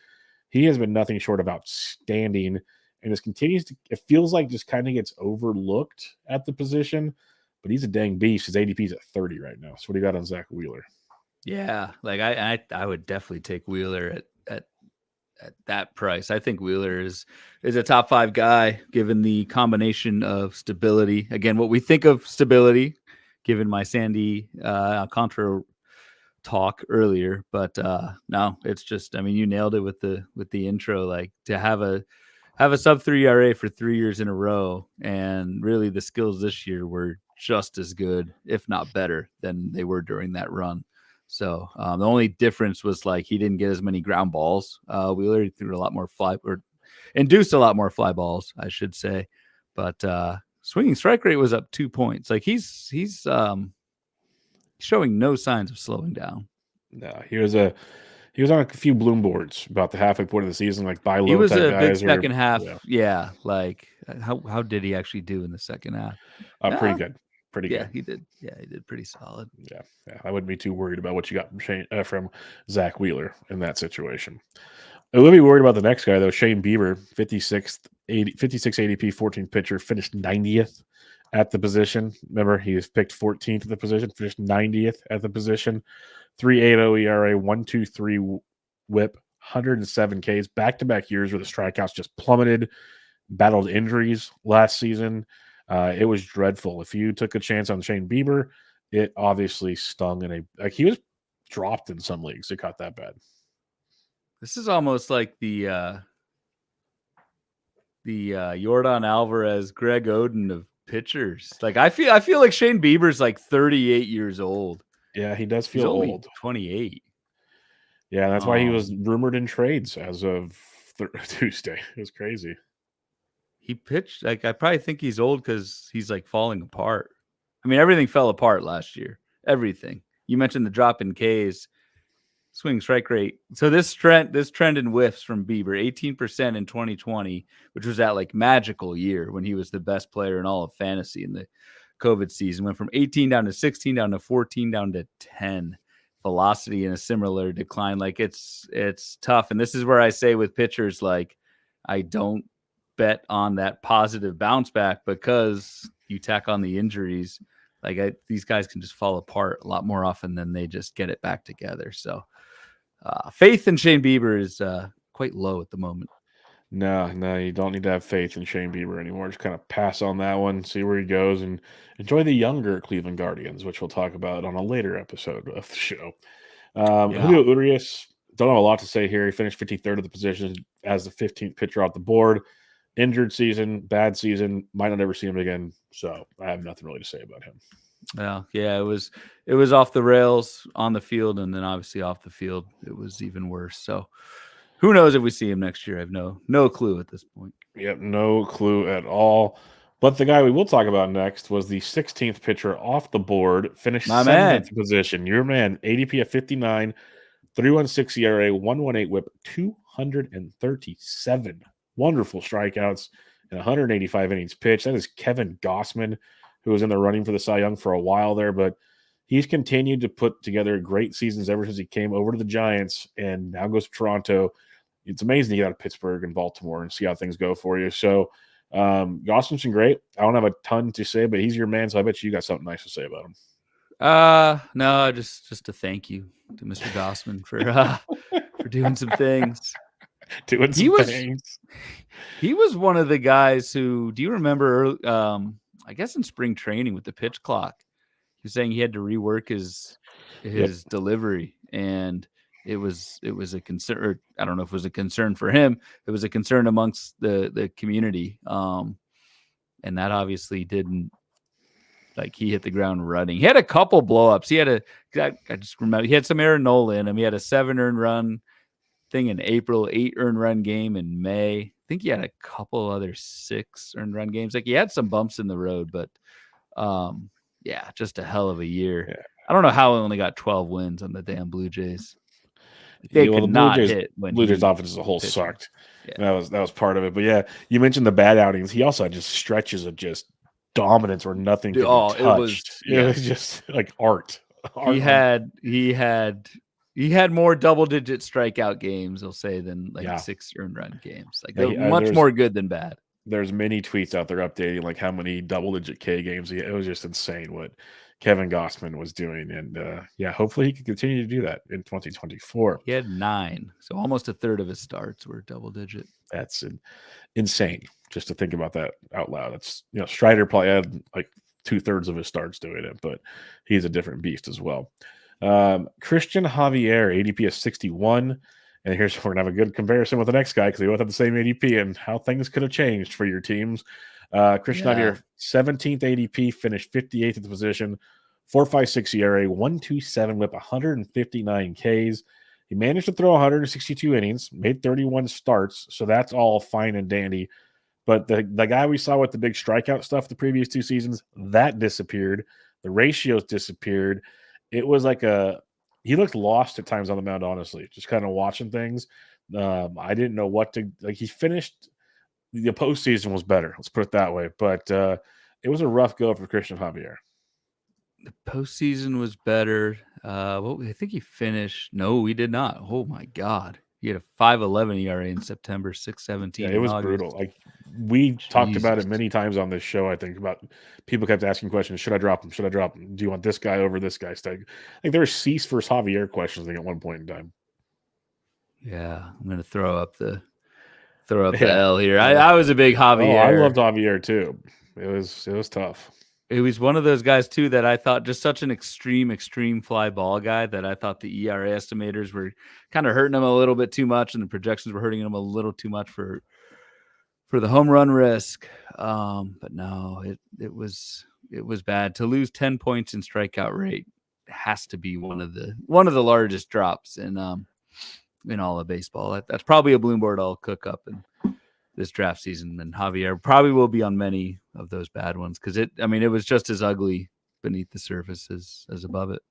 He has been nothing short of outstanding, and just continues to. It feels like just kind of gets overlooked at the position, but he's a dang beast. His ADP is at 30 right now. So what do you got on Zack Wheeler? Yeah, like I would definitely take Wheeler at that price. I think Wheeler is a top 5 guy, given the combination of stability. Again, what we think of stability, given my Sandy Contra talk earlier, but no, it's just, I mean, you nailed it with the intro. Like, to have a sub-3 ERA for 3 years in a row, and really the skills this year were just as good, if not better, than they were during that run. So the only difference was like he didn't get as many ground balls. Wheeler threw a lot more induced a lot more fly balls, I should say. But swinging strike rate was up 2 points. Like he's showing no signs of slowing down. No, he was on a few bloom boards about the halfway point of the season, like buy low. He was type a guys big second half. Yeah. Like how did he actually do in the second half? Pretty good. Pretty good. He did. Yeah, he did pretty solid. Yeah. I wouldn't be too worried about what you got from Zack Wheeler in that situation. I would be worried about the next guy though. Shane Bieber, 56 ADP, 14th pitcher, finished 90th at the position. Remember, he was picked 14th at the position, finished 90th at the position. 3.80 ERA, 1.23 WHIP, 107 Ks. Back-to-back years where the strikeouts just plummeted. Battled injuries last season. It was dreadful. If you took a chance on Shane Bieber, it obviously stung he was dropped in some leagues. It got that bad. This is almost like the Yordan Alvarez, Greg Oden of pitchers. Like I feel like Shane Bieber's like 38 years old. Yeah, he does feel old. 28. Yeah, that's why he was rumored in trades as of Tuesday. It was crazy. He pitched, like, I probably think he's old because he's like falling apart. I mean, everything fell apart last year. Everything. you mentioned the drop in Ks, swing strike rate. So this trend in whiffs from Bieber, 18% in 2020, which was that like magical year when he was the best player in all of fantasy in the COVID season, went from 18 down to 16, down to 14, down to 10. Velocity in a similar decline. Like it's tough. And this is where I say with pitchers, like I don't bet on that positive bounce back because you tack on the injuries. Like these guys can just fall apart a lot more often than they just get it back together. So faith in Shane Bieber is quite low at the moment. No, you don't need to have faith in Shane Bieber anymore. Just kind of pass on that one, see where he goes, and enjoy the younger Cleveland Guardians, which we'll talk about on a later episode of the show. Julio Urias, don't have a lot to say here. He finished 53rd of the position as the 15th pitcher off the board. Injured season, bad season, might not ever see him again. So I have nothing really to say about him. Well, yeah, it was off the rails on the field, and then obviously off the field, it was even worse. So who knows if we see him next year? I have no clue at this point. Yep, no clue at all. But the guy we will talk about next was the 16th pitcher off the board, finished 7th position. Your man, ADP at 59, 3.16 ERA, 1.18 WHIP, 237 wonderful strikeouts and 185 innings pitched. That is Kevin Gausman, who was in the running for the Cy Young for a while there, but he's continued to put together great seasons ever since he came over to the Giants and now goes to Toronto. It's amazing to get out of Pittsburgh and Baltimore and see how things go for you. So Gausman's been great. I don't have a ton to say, but he's your man, so I bet you got something nice to say about him. No, just to thank you to Mr. Gausman for doing some things. He was one of the guys who, do you remember, I guess in spring training with the pitch clock, he was saying he had to rework his delivery, and it was a concern, or I don't know if it was a concern for him. It was a concern amongst the community. And that obviously didn't, like, he hit the ground running. He had a couple blow-ups. I just remember he had some Aaron Nola in him. He had a 7 earned run thing in April, 8 earned run game in May. I think he had a couple other 6 earned run games. Like, he had some bumps in the road, but just a hell of a year. Yeah. I don't know how he only got 12 wins on the damn Blue Jays. They could not hit when Blue Jays offense as a whole sucked. Yeah. That was part of it. But yeah, you mentioned the bad outings. He also had just stretches of just dominance where nothing could be touched. It was just like art. He had more double-digit strikeout games, I'll say, than 6 earned run games. Like much more good than bad. There's many tweets out there updating like how many double-digit K games. It was just insane what Kevin Gausman was doing, and hopefully he can continue to do that in 2024. He had 9, so almost a third of his starts were double-digit. That's insane just to think about that out loud. That's Strider probably had like 2/3 of his starts doing it, but he's a different beast as well. Christian Javier, ADP is 61. And here's we're going to have a good comparison with the next guy because they both have the same ADP and how things could have changed for your teams. Christian Javier, 17th ADP, finished 58th at the position, 4.56 ERA, 1.27 WHIP, 159 Ks. He managed to throw 162 innings, made 31 starts, so that's all fine and dandy. But the guy we saw with the big strikeout stuff the previous 2 seasons, that disappeared. The ratios disappeared. It was like he looked lost at times on the mound, honestly, just kind of watching things. I didn't know what to – like he finished – the postseason was better, let's put it that way. But it was a rough go for Christian Javier. The postseason was better. I think he finished – no, he did not. Oh, my God. He had a 5.11 ERA in September, 6.17. Yeah, it was brutal. Like we talked about it many times on this show. I think about people kept asking questions: should I drop him? Should I drop him? Do you want this guy over this guy? I think there were Cease versus Javier questions. I think at one point in time. Yeah, I'm gonna throw up the L here. I was a big Javier. Oh, I loved Javier too. It was tough. It was one of those guys, too, that I thought just such an extreme fly ball guy that I thought the ERA estimators were kind of hurting him a little bit too much, and the projections were hurting him a little too much for the home run risk. But no, it was bad. To lose 10 points in strikeout rate has to be one of the largest drops in all of baseball. That's probably a Bloomboard I'll cook up in this draft season, and Javier probably will be on many of those bad ones because it was just as ugly beneath the surface as above it.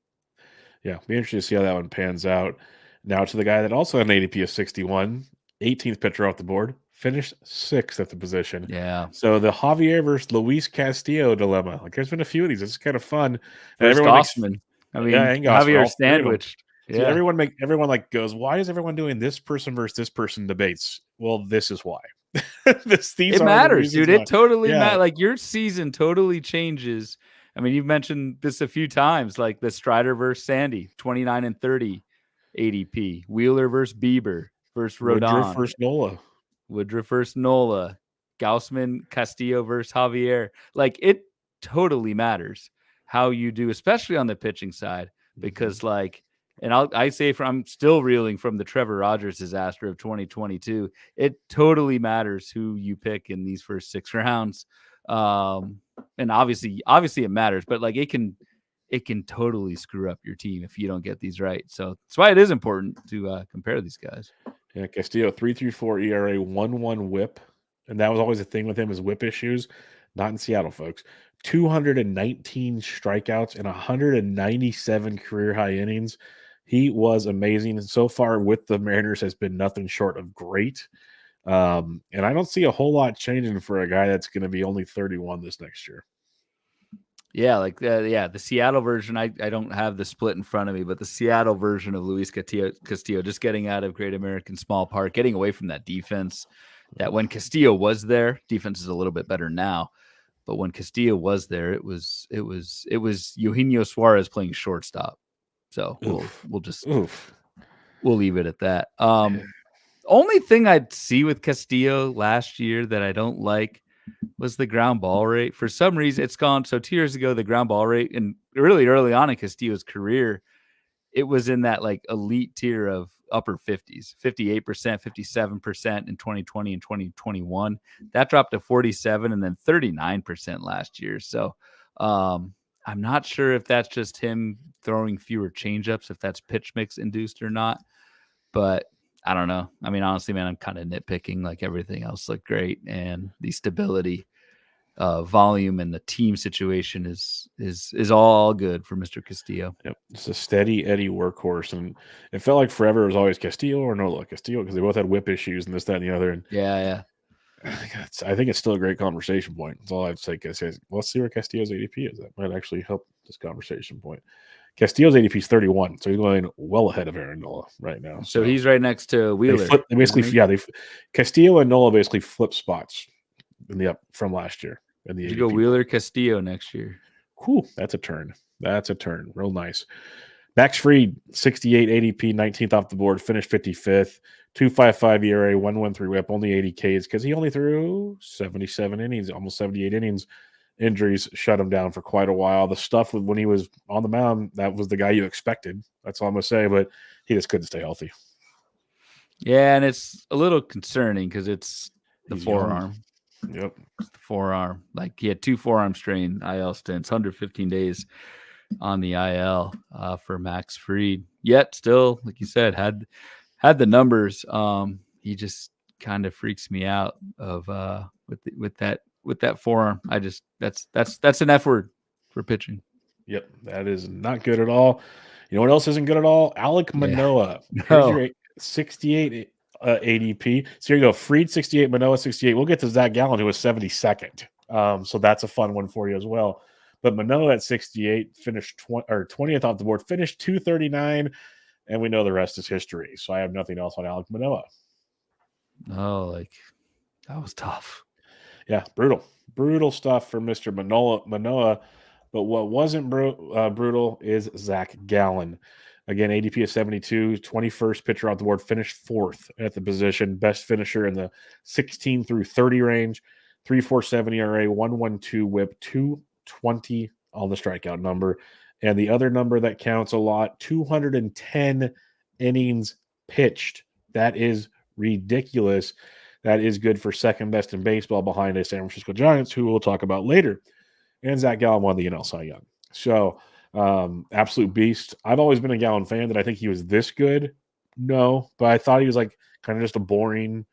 Yeah, be interesting to see how that one pans out. Now to the guy that also had an ADP of 61, 18th pitcher off the board, finished 6th at the position. Yeah. So the Javier versus Luis Castillo dilemma. Like there's been a few of these. It's kind of fun. And First everyone makes Gausman. I yeah, mean, and Gausman, Javier all three of them. sandwiched. See, Yeah. everyone like goes, why is everyone doing this person versus this person debates? Well, this is why. These It are the matters, reasons dude. why. It totally Yeah. matters. Like your season totally changes. I mean, you've mentioned this a few times, like the Strider versus Sandy, 29 and 30 ADP, Wheeler versus Bieber versus Woodruff Rodon, versus Nola. Woodruff versus Nola, Gausman, Castillo versus Javier. Like it totally matters how you do, especially on the pitching side, because like, and I say I'm still reeling from the Trevor Rogers disaster of 2022. It totally matters who you pick in these first 6 rounds. And obviously it matters, but like it can totally screw up your team if you don't get these right. So that's why it is important to compare these guys. Yeah, Castillo 3.34 ERA, 1.1 WHIP, and that was always a thing with him is WHIP issues. Not in Seattle, folks. 219 strikeouts and 197 career high innings. He was amazing, and so far with the Mariners has been nothing short of great. And I don't see a whole lot changing for a guy that's going to be only 31 this next year. Yeah, like the Seattle version. I don't have the split in front of me, but the Seattle version of Luis Castillo, just getting out of Great American Small Park, getting away from that defense. That when Castillo was there, defense is a little bit better now, but when Castillo was there, it was Eugenio Suarez playing shortstop. So we'll leave it at that. Only thing I'd see with Castillo last year that I don't like was the ground ball rate. For some reason, it's gone. So 2 years ago, the ground ball rate, and really early on in Castillo's career, it was in that like elite tier of upper 50s, 58%, 57% in 2020 and 2021. That dropped to 47 and then 39% last year. So I'm not sure if that's just him throwing fewer changeups, if that's pitch mix induced or not. But I don't know. I mean, honestly, man, I'm kind of nitpicking. Like everything else looked great, and the stability, volume, and the team situation is all good for Mr. Castillo. Yep, it's a steady Eddie workhorse, and it felt like forever it was always Castillo or Nola. Castillo, because they both had whip issues and this, that, and the other. And yeah. I think it's still a great conversation point. That's all I'd say. Let's see where Castillo's ADP is. That might actually help this conversation point. Castillo's ADP is 31, so he's going well ahead of Aaron Nola right now. So he's right next to Wheeler. Castillo and Nola basically flip spots in the from last year. In the you go Wheeler Castillo next year. Whew, that's a turn. Real nice. Max Fried, 68 ADP, 19th off the board, finished 55th, 2.55 ERA, 1.13 WHIP, only 80 Ks because he only threw 77 innings, almost 78 innings. Injuries shut him down for quite a while. The stuff when he was on the mound, that was the guy you expected. That's all I'm going to say, but he just couldn't stay healthy. Yeah, and it's a little concerning because it's the forearm. Yep. It's the forearm. Like he had 2 forearm strain IL stints, 115 days on the IL for Max Fried. Yet still, like you said, had the numbers. He just kind of freaks me out of with that forearm. I just that's an F word for pitching. Yep, that is not good at all. You know what else isn't good at all? Alek Manoah. Here's your 68 ADP. So here you go. Fried 68, Manoah 68. We'll get to Zack Gallen, who was 72nd. So that's a fun one for you as well. But Manoah at 68 finished 20th off the board, finished 239, and we know the rest is history. So I have nothing else on Alek Manoah. Oh, like that was tough. Yeah, brutal stuff for Mr. Manoah. But what wasn't brutal is Zack Gallen. Again, ADP of 72, 21st pitcher off the board, finished 4th at the position, best finisher in the 16 through 30 range, 3.47 ERA, 1.12 WHIP, 220 on the strikeout number. And the other number that counts a lot, 210 innings pitched. That is ridiculous. That is good for second best in baseball behind the San Francisco Giants, who we'll talk about later. And Zack Gallen won the NL Cy Young. So, absolute beast. I've always been a Gallen fan. Did I think he was this good? No, but I thought he was like kind of just a boring,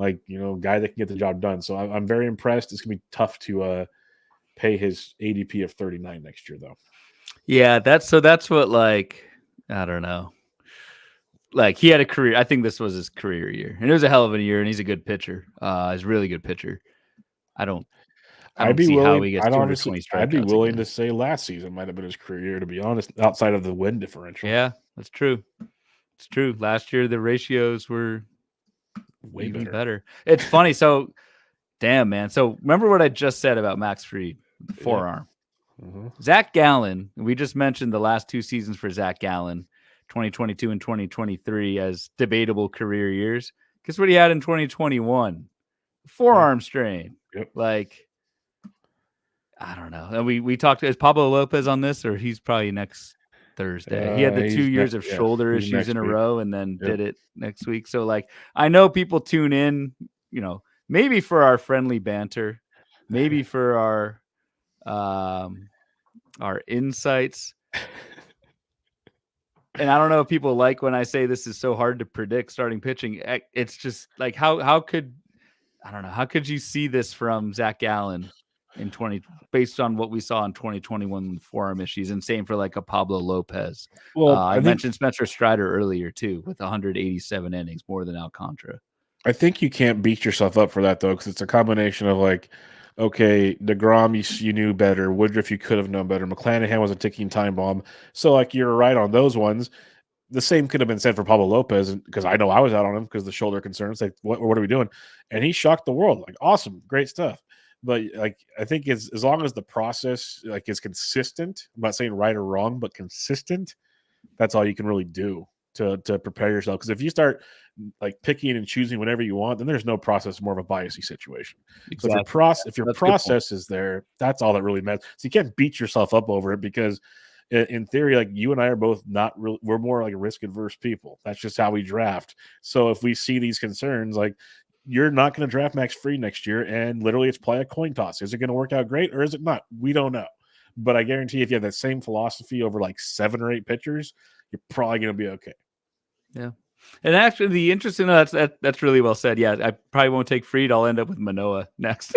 guy that can get the job done. So I'm very impressed. It's gonna be tough to pay his ADP of 39 next year, though. Yeah, that's what I don't know. Like he had a career. I think this was his career year, and it was a hell of a year. And he's a good pitcher. He's a really good pitcher. I don't see how he gets 220 I'd be strikeouts willing again. to say last season might have been his career year, to be honest, outside of the win differential. Yeah, that's true. It's true. Last year the ratios were Way even better. better. It's funny. So, damn man. So remember what I just said about Max Fried, the forearm. Zack Gallen. We just mentioned the last 2 seasons for Zack Gallen, 2022 and 2023, as debatable career years. Guess what he had in 2021? Forearm strain. Yep. Like, I don't know. And we talked. Is Pablo Lopez on this, or he's probably next Thursday? He had the 2 years of shoulder issues in a row, and then did it next week. So, like, I know people tune in, maybe for our friendly banter, maybe for our insights. And I don't know if people like when I say this is so hard to predict starting pitching. It's just like how could you see this from Zack Gallen in based on what we saw in 2021 forearm issues, and same for like a Pablo Lopez. Well, I mentioned Spencer Strider earlier too, with 187 innings, more than Alcantara. I think you can't beat yourself up for that though, because it's a combination of like, okay, DeGrom, you knew better. Woodruff, you could have known better. McClanahan was a ticking time bomb. So like you're right on those ones. The same could have been said for Pablo Lopez, because I know I was out on him because the shoulder concerns. Like, what are we doing? And he shocked the world. Like, awesome, great stuff. But like, I think as long as the process like is consistent, I'm not saying right or wrong, but consistent, that's all you can really do to prepare yourself. Because if you start like picking and choosing whenever you want, then there's no process, more of a biasy situation. Exactly. So if your process is there, that's all that really matters. So you can't beat yourself up over it, because in theory, like you and I are both not really, we're more like risk adverse people. That's just how we draft. So if we see these concerns, like you're not going to draft Max Fried next year, and literally it's play a coin toss. Is it going to work out great or is it not? We don't know. But I guarantee if you have that same philosophy over like 7 or 8 pitchers, you're probably going to be okay. Yeah. And actually, the interesting that's really well said. Yeah, I probably won't take Fried. I'll end up with Manoah next.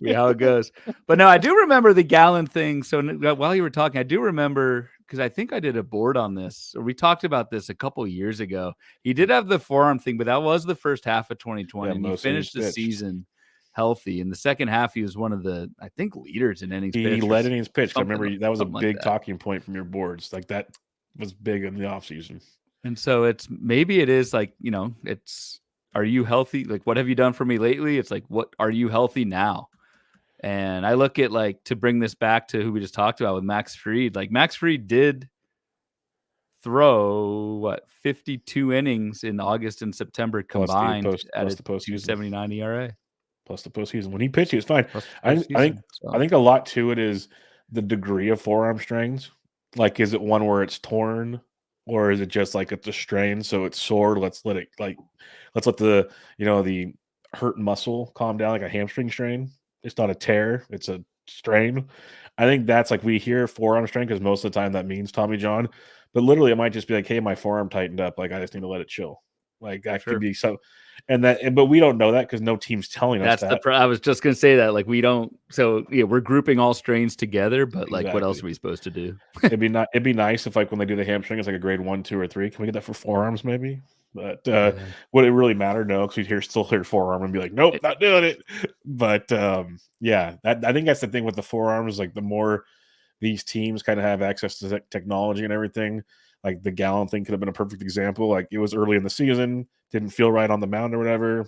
See how it goes. But no, I do remember the Gallen thing. So while you were talking, I do remember, because I think I did a board on this, or we talked about this a couple years ago. He did have the forearm thing, but that was the first half of 2020, and he finished the season healthy. In the second half, he was one of the, I think, leaders in innings pitched. He led innings pitched. I remember that was a big talking point from your boards. Like that was big in the offseason. And so maybe it is like, are you healthy? Like, what have you done for me lately? It's like, what are you healthy now? And I look at, like, to bring this back to who we just talked about with Max Fried, like Max Fried did throw 52 innings in August and September combined at a 2.79 ERA. Plus the postseason. When he pitched, he was fine. I think a lot to it is the degree of forearm strains. Like, is it one where it's torn? Or is it just like it's a strain, so it's sore? Let's let the the hurt muscle calm down, like a hamstring strain. It's not a tear; it's a strain. I think that's like, we hear forearm strain because most of the time that means Tommy John, but literally it might just be like, hey, my forearm tightened up. Like I just need to let it chill. Like that could be so, but we don't know that because no team's telling us that. I was just gonna say that, like, we don't. So yeah, we're grouping all strains together, but like, what else are we supposed to do? It'd be nice if, like, when they do the hamstring, it's like a grade 1, 2, or 3. Can we get that for forearms maybe? But would it really matter? No, because we'd still hear forearm and be like, nope, not doing it. But yeah, I think that's the thing with the forearms. Like, the more these teams kind of have access to technology and everything, like the Gallen thing could have been a perfect example. Like, it was early in the season, didn't feel right on the mound or whatever.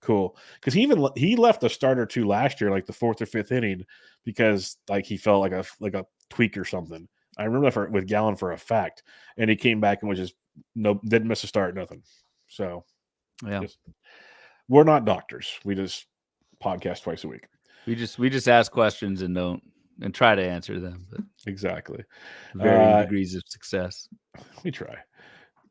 Cool, because he left a start or 2 last year, like the 4th or 5th inning, because like he felt like a tweak or something. I remember that with Gallen for a fact, and he came back and was just didn't miss a start, nothing. So yeah, we're not doctors. We just podcast twice a week. We just ask questions and try to answer them. But exactly, varying degrees of success. We try.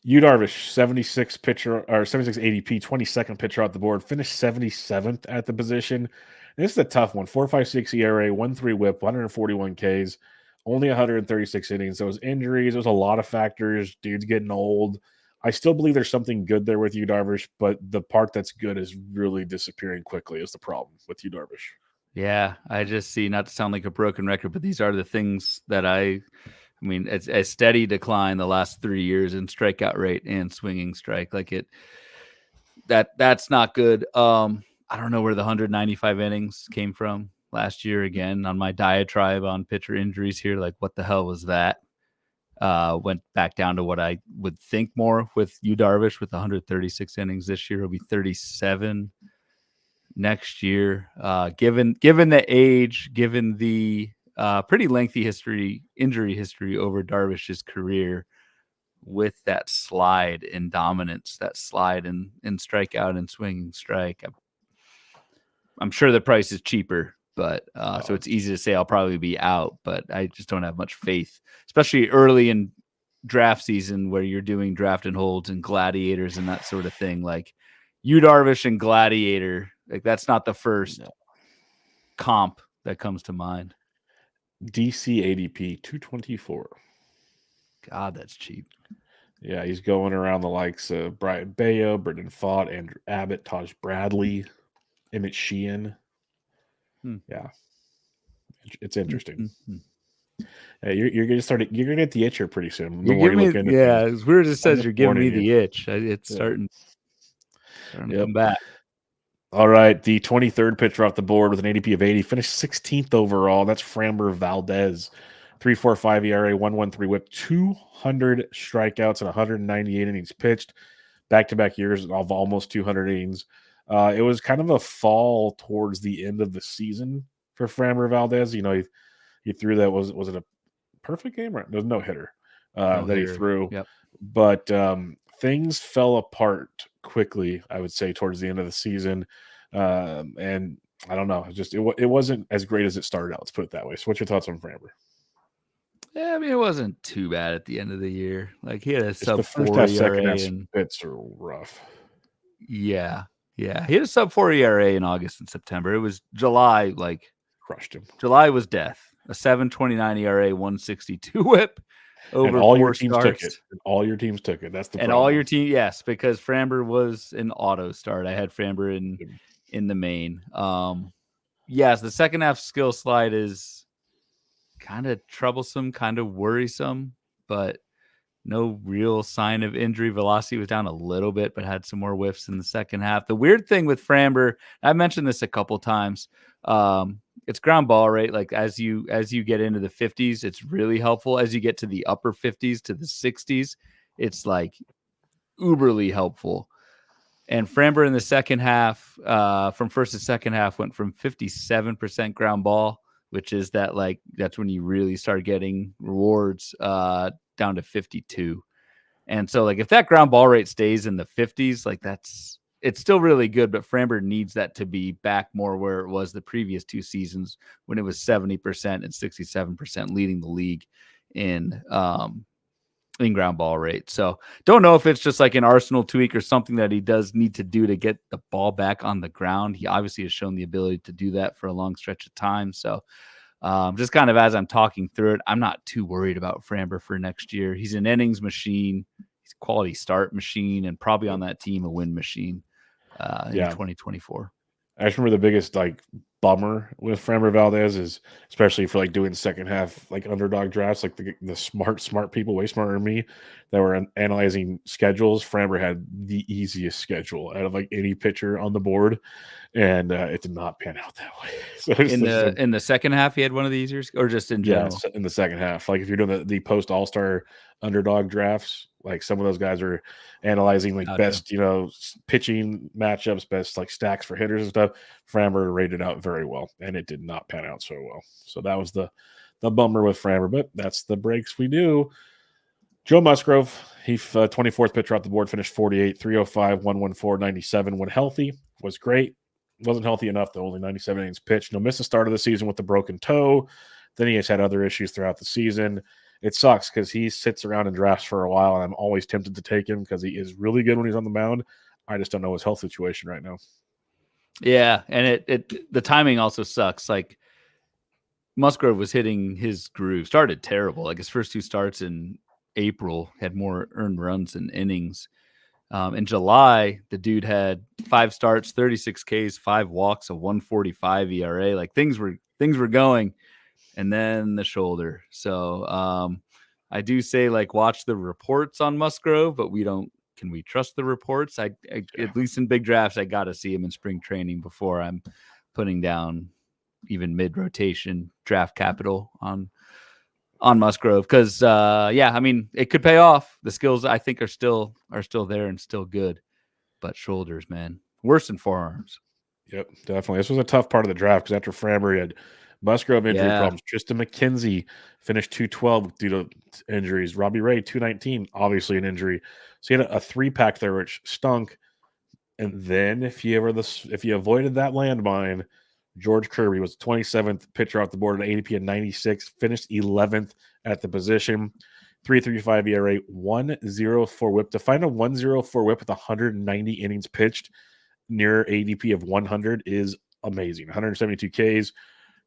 Yu Darvish, 76 pitcher or 76 ADP, 22nd pitcher off the board, finished 77th at the position. This is a tough one. 4.56 ERA, 1.3 WHIP, 141 Ks, only 136 innings. Those injuries, there's a lot of factors. Dude's getting old. I still believe there's something good there with Yu Darvish, but the part that's good is really disappearing quickly is the problem with Yu Darvish. Yeah, I just see, not to sound like a broken record, but these are the things that I mean, it's a steady decline the last 3 years in strikeout rate and swinging strike. Like that's not good. I don't know where the 195 innings came from last year. Again, on my diatribe on pitcher injuries here, like what the hell was that? Went back down to what I would think more with Yu Darvish with 136 innings this year. It'll be 37 next year. Given the age, given the pretty lengthy injury history over Darvish's career, with that slide in dominance, that slide in strikeout and swinging strike, I'm sure the price is cheaper, but so it's easy to say I'll probably be out, but I just don't have much faith, especially early in draft season where you're doing draft and holds and gladiators and that sort of thing. Like Yu Darvish and Gladiator, like that's not the first comp that comes to mind. DC ADP 224. God, that's cheap. Yeah, he's going around the likes of Brian Bayo, Brendan Pfaadt, Andrew Abbott, Taj Bradley, Emmett Sheehan. Yeah, it's interesting. You're gonna start. You're gonna get the itch here pretty soon. As weird as it says, you're giving me the itch. It's starting to come back. All right, the 23rd pitcher off the board with an ADP of 80, finished 16th overall. That's Framber Valdez, 3.45 ERA, 1.13 WHIP, 200 strikeouts and 198 innings pitched, back-to-back years of almost 200 innings. It was kind of a fall towards the end of the season for Framber Valdez. You know, he threw that. Was it a perfect game? Right, there was no hitter that he threw. Yep. But things fell apart quickly, I would say, towards the end of the season. And I don't know, it wasn't as great as it started out. Let's put it that way. So what's your thoughts on Framber? Yeah, I mean, it wasn't too bad at the end of the year. Like he had a sub 4 ERA, and bits are rough. Yeah. He had a sub 4 ERA in August and September. It was July, like crushed him. July was death. A 7.29 ERA, 162 WHIP. Over all 4 your teams starts. took it. And all your teams took it. That's the and problem. all your team, yes, because Framber was an auto start. I had Framber in the main. Yes, the second half skill slide is kind of troublesome, kind of worrisome, but no real sign of injury. Velocity was down a little bit, but had some more whiffs in the second half. The weird thing with Framber, I mentioned this a couple times. It's ground ball rate. Like as you get into the 50s, it's really helpful. As you get to the upper 50s to the 60s, it's like uberly helpful. And Framber in the second half, from first to second half, went from 57% ground ball, which is that's when you really start getting rewards, down to 52. And so like if that ground ball rate stays in the 50s, like it's still really good, but Framber needs that to be back more where it was the previous 2 seasons when it was 70% and 67% leading the league in ground ball rate. So don't know if it's just like an Arsenal tweak or something that he does need to do to get the ball back on the ground. He obviously has shown the ability to do that for a long stretch of time. So just kind of as I'm talking through it, I'm not too worried about Framber for next year. He's an innings machine. He's a quality start machine and probably on that team a win machine in 2024. I just remember the biggest bummer with Framber Valdez is, especially for doing second half underdog drafts, the smart people, way smarter than me, that were analyzing schedules. Framber had the easiest schedule out of any pitcher on the board, and it did not pan out that way. So in the second half, he had one of the easier, or just in general? Yeah, in the second half. If you're doing the post All-Star underdog drafts, some of those guys are analyzing best, pitching matchups, best stacks for hitters and stuff. Framber rated out very well, and it did not pan out so well. So that was the bummer with Framber, but that's the breaks we do. Joe Musgrove, he 24th pitcher off the board, finished 48, 305, 114, 97. When healthy, was great. Wasn't healthy enough, though, only 97 innings pitched. Missed the start of the season with the broken toe. Then he has had other issues throughout the season. It sucks because he sits around and drafts for a while, and I'm always tempted to take him because he is really good when he's on the mound. I just don't know his health situation right now. Yeah, and the timing also sucks. Musgrove was hitting his groove. Started terrible. His first 2 starts in April had more earned runs than innings. In July, the dude had 5 starts, 36 Ks, 5 walks, a 145 ERA. Things were going, and then the shoulder. So I do say like watch the reports on Musgrove, but can we trust the reports? At least in big drafts, I got to see him in spring training before I'm putting down even mid rotation draft capital on Musgrove. Because I mean, it could pay off. The skills I think are still there and still good, but shoulders, man, worse than forearms. Yep, definitely. This was a tough part of the draft because after Framber, he had Musgrove injury problems. Tristan McKenzie finished 212 due to injuries. Robbie Ray, 219, obviously an injury. So he had a 3-pack there, which stunk. And then if you avoided that landmine, George Kirby was 27th pitcher off the board at ADP at 96, finished 11th at the position. 3.35 ERA, 1.04 WHIP. To find a 1.04 WHIP with 190 innings pitched near ADP of 100 is amazing. 172 Ks.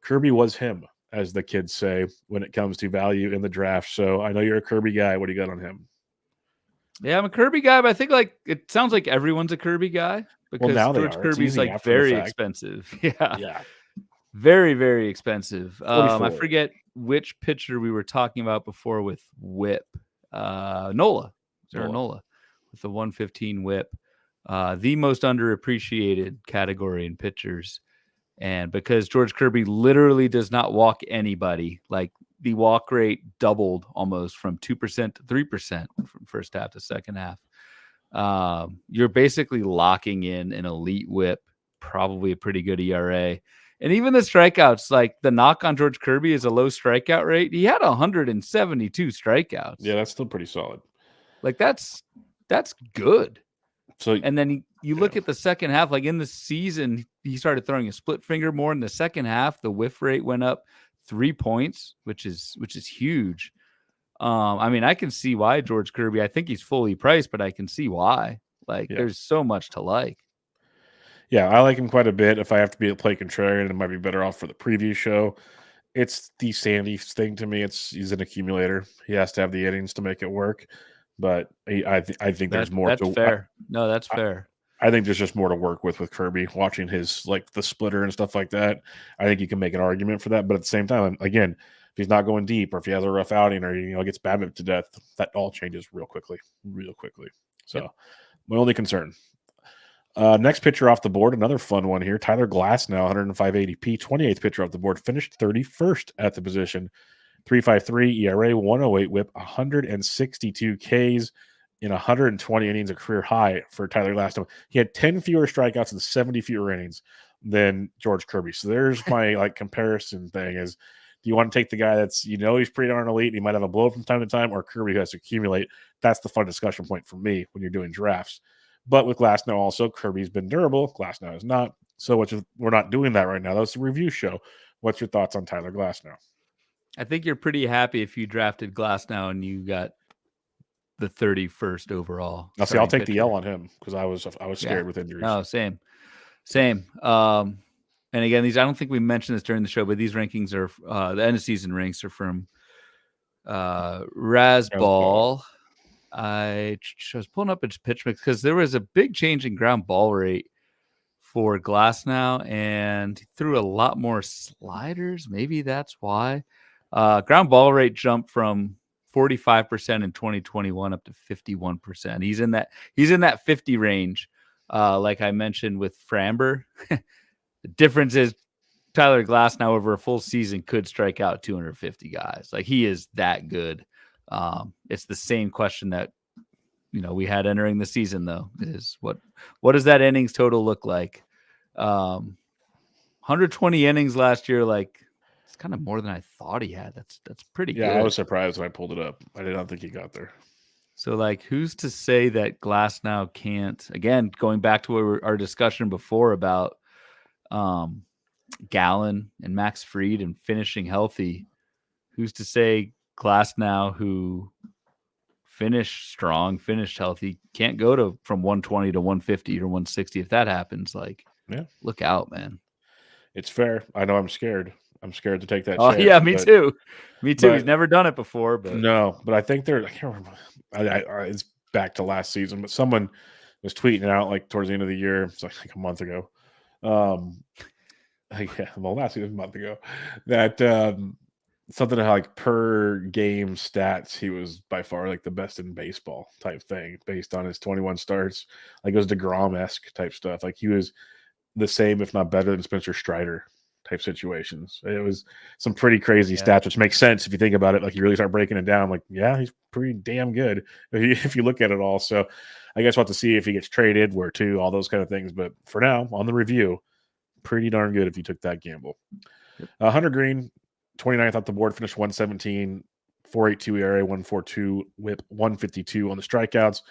Kirby was him, as the kids say, when it comes to value in the draft. So I know you're a Kirby guy. What do you got on him? Yeah, I'm a Kirby guy, but I think like it sounds like everyone's a Kirby guy because now George Kirby's like very expensive. Yeah. Very, very expensive. I forget which pitcher we were talking about before with whip. Nola with the 115 whip. The most underappreciated category in pitchers. And because George Kirby literally does not walk anybody, like the walk rate doubled almost from 2% to 3% from first half to second half. You're basically locking in an elite whip, probably a pretty good ERA. And even the strikeouts, like the knock on George Kirby is a low strikeout rate. He had 172 strikeouts. Yeah, that's still pretty solid. Like that's good. So, and then you look at the second half, like in the season, he started throwing a split finger more. In the second half, the whiff rate went up 3 points, which is huge. I mean, I can see why George Kirby, I think he's fully priced, but I can see why. Like, there's so much to like. Yeah, I like him quite a bit. If I have to be a play contrarian, it might be better off for the preview show. It's the Sandy thing to me. He's an accumulator. He has to have the innings to make it work. But I think there's more. That's fair. No, that's fair. I think there's just more to work with Kirby. Watching his like the splitter and stuff like that, I think you can make an argument for that. But at the same time, again, if he's not going deep or if he has a rough outing or gets BATB to death, that all changes real quickly. So my only concern. Next pitcher off the board, another fun one here. Tyler Glasnow, 105 ADP, 28th pitcher off the board, finished 31st at the position. 3.53 ERA, 108 WHIP, 162 Ks in 120 innings, a career high for Tyler Glasnow. He had 10 fewer strikeouts and 70 fewer innings than George Kirby. So there's my comparison thing is, do you want to take the guy that's, he's pretty darn elite and he might have a blow from time to time, or Kirby who has to accumulate? That's the fun discussion point for me when you're doing drafts. But with Glasnow also, Kirby's been durable. Glasnow is not. So we're not doing that right now. That's a review show. What's your thoughts on Tyler Glasnow? I think you're pretty happy if you drafted Glasnow and you got the 31st overall. Now, see, I'll take the L on him because I was scared with injuries. No, same. And again, I don't think we mentioned this during the show, but these rankings are the end of season ranks are from Razball. I was pulling up his pitch mix because there was a big change in ground ball rate for Glasnow, and he threw a lot more sliders. Maybe that's why. Ground ball rate jumped from 45% in 2021 up to 51%. He's in that 50 range. Like I mentioned with Framber, the difference is Tyler Glasnow over a full season could strike out 250 guys. Like, he is that good. It's the same question that we had entering the season, though, is what does that innings total look like? 120 innings last year, like, it's kind of more than I thought he had. That's pretty good. Yeah, I was surprised when I pulled it up. I did not think he got there. So, like, who's to say that Glasnow can't? Again, going back to our discussion before about Gallen and Max Fried and finishing healthy, who's to say Glasnow, who finished strong, finished healthy, can't go from 120 to 150 or 160 if that happens? Like, look out, man. It's fair. I know I'm scared. I'm scared to take that chance. Yeah, me too. He's never done it before. But no, but I think I can't remember. It's back to last season, but someone was tweeting out like towards the end of the year. It's like a month ago. Last season, a month ago, that something like per game stats, he was by far like the best in baseball type thing based on his 21 starts. Like it was DeGrom-esque type stuff. Like he was the same, if not better, than Spencer Strider type situations. It was some pretty crazy stats, which makes sense if you think about it. Like you really start breaking it down. Like, yeah, he's pretty damn good if you look at it all. So I guess we'll have to see if he gets traded, where to, all those kind of things. But for now, on the review, pretty darn good if you took that gamble. Hunter Green, 29th off the board, finished 117, 4.82 ERA, 1.42 WHIP, 152 on the strikeouts.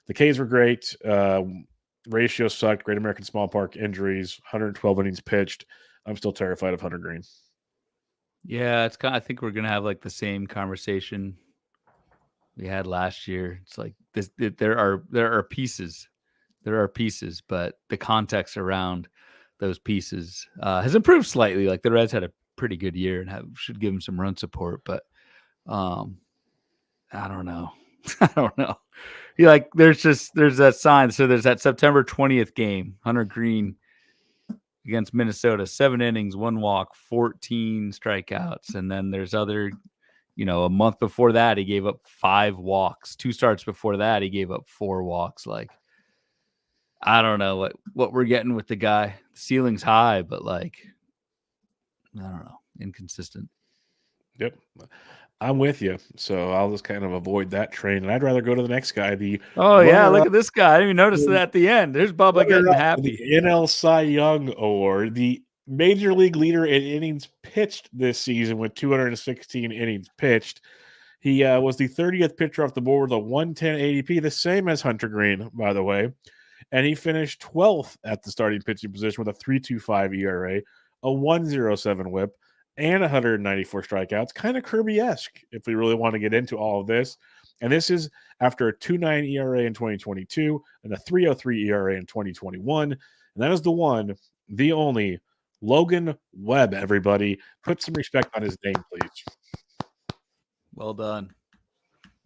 The Ks were great. Ratio sucked. Great American Small Park injuries. 112 innings pitched. I'm still terrified of Hunter Green. Yeah, it's kind of, I think we're gonna have like the same conversation we had last year. It's like this. There are pieces, but the context around those pieces has improved slightly. Like the Reds had a pretty good year and should give them some run support, but I don't know. I don't know. Like there's that sign. So there's that September 20th game, Hunter Green against Minnesota, 7 innings, 1 walk, 14 strikeouts. And then there's other, a month before that, he gave up 5 walks. 2 starts before that, he gave up 4 walks. Like, I don't know what we're getting with the guy. The ceiling's high, but like, I don't know, inconsistent. Yep. I'm with you. So I'll just kind of avoid that train. And I'd rather go to the next guy. Look at this guy. I didn't even notice that at the end. There's Bubba getting happy. The NL Cy Young Award, the major league leader in innings pitched this season with 216 innings pitched. He was the 30th pitcher off the board with a 110 ADP, the same as Hunter Green, by the way. And he finished 12th at the starting pitching position with a 3.25 ERA, a 1.07 WHIP, and 194 strikeouts. Kind of Kirby-esque if we really want to get into all of this. And this is after a 2.9 ERA in 2022 and a 3.03 ERA in 2021. And that is the one, the only, Logan Webb, everybody. Put some respect on his name, please. Well done.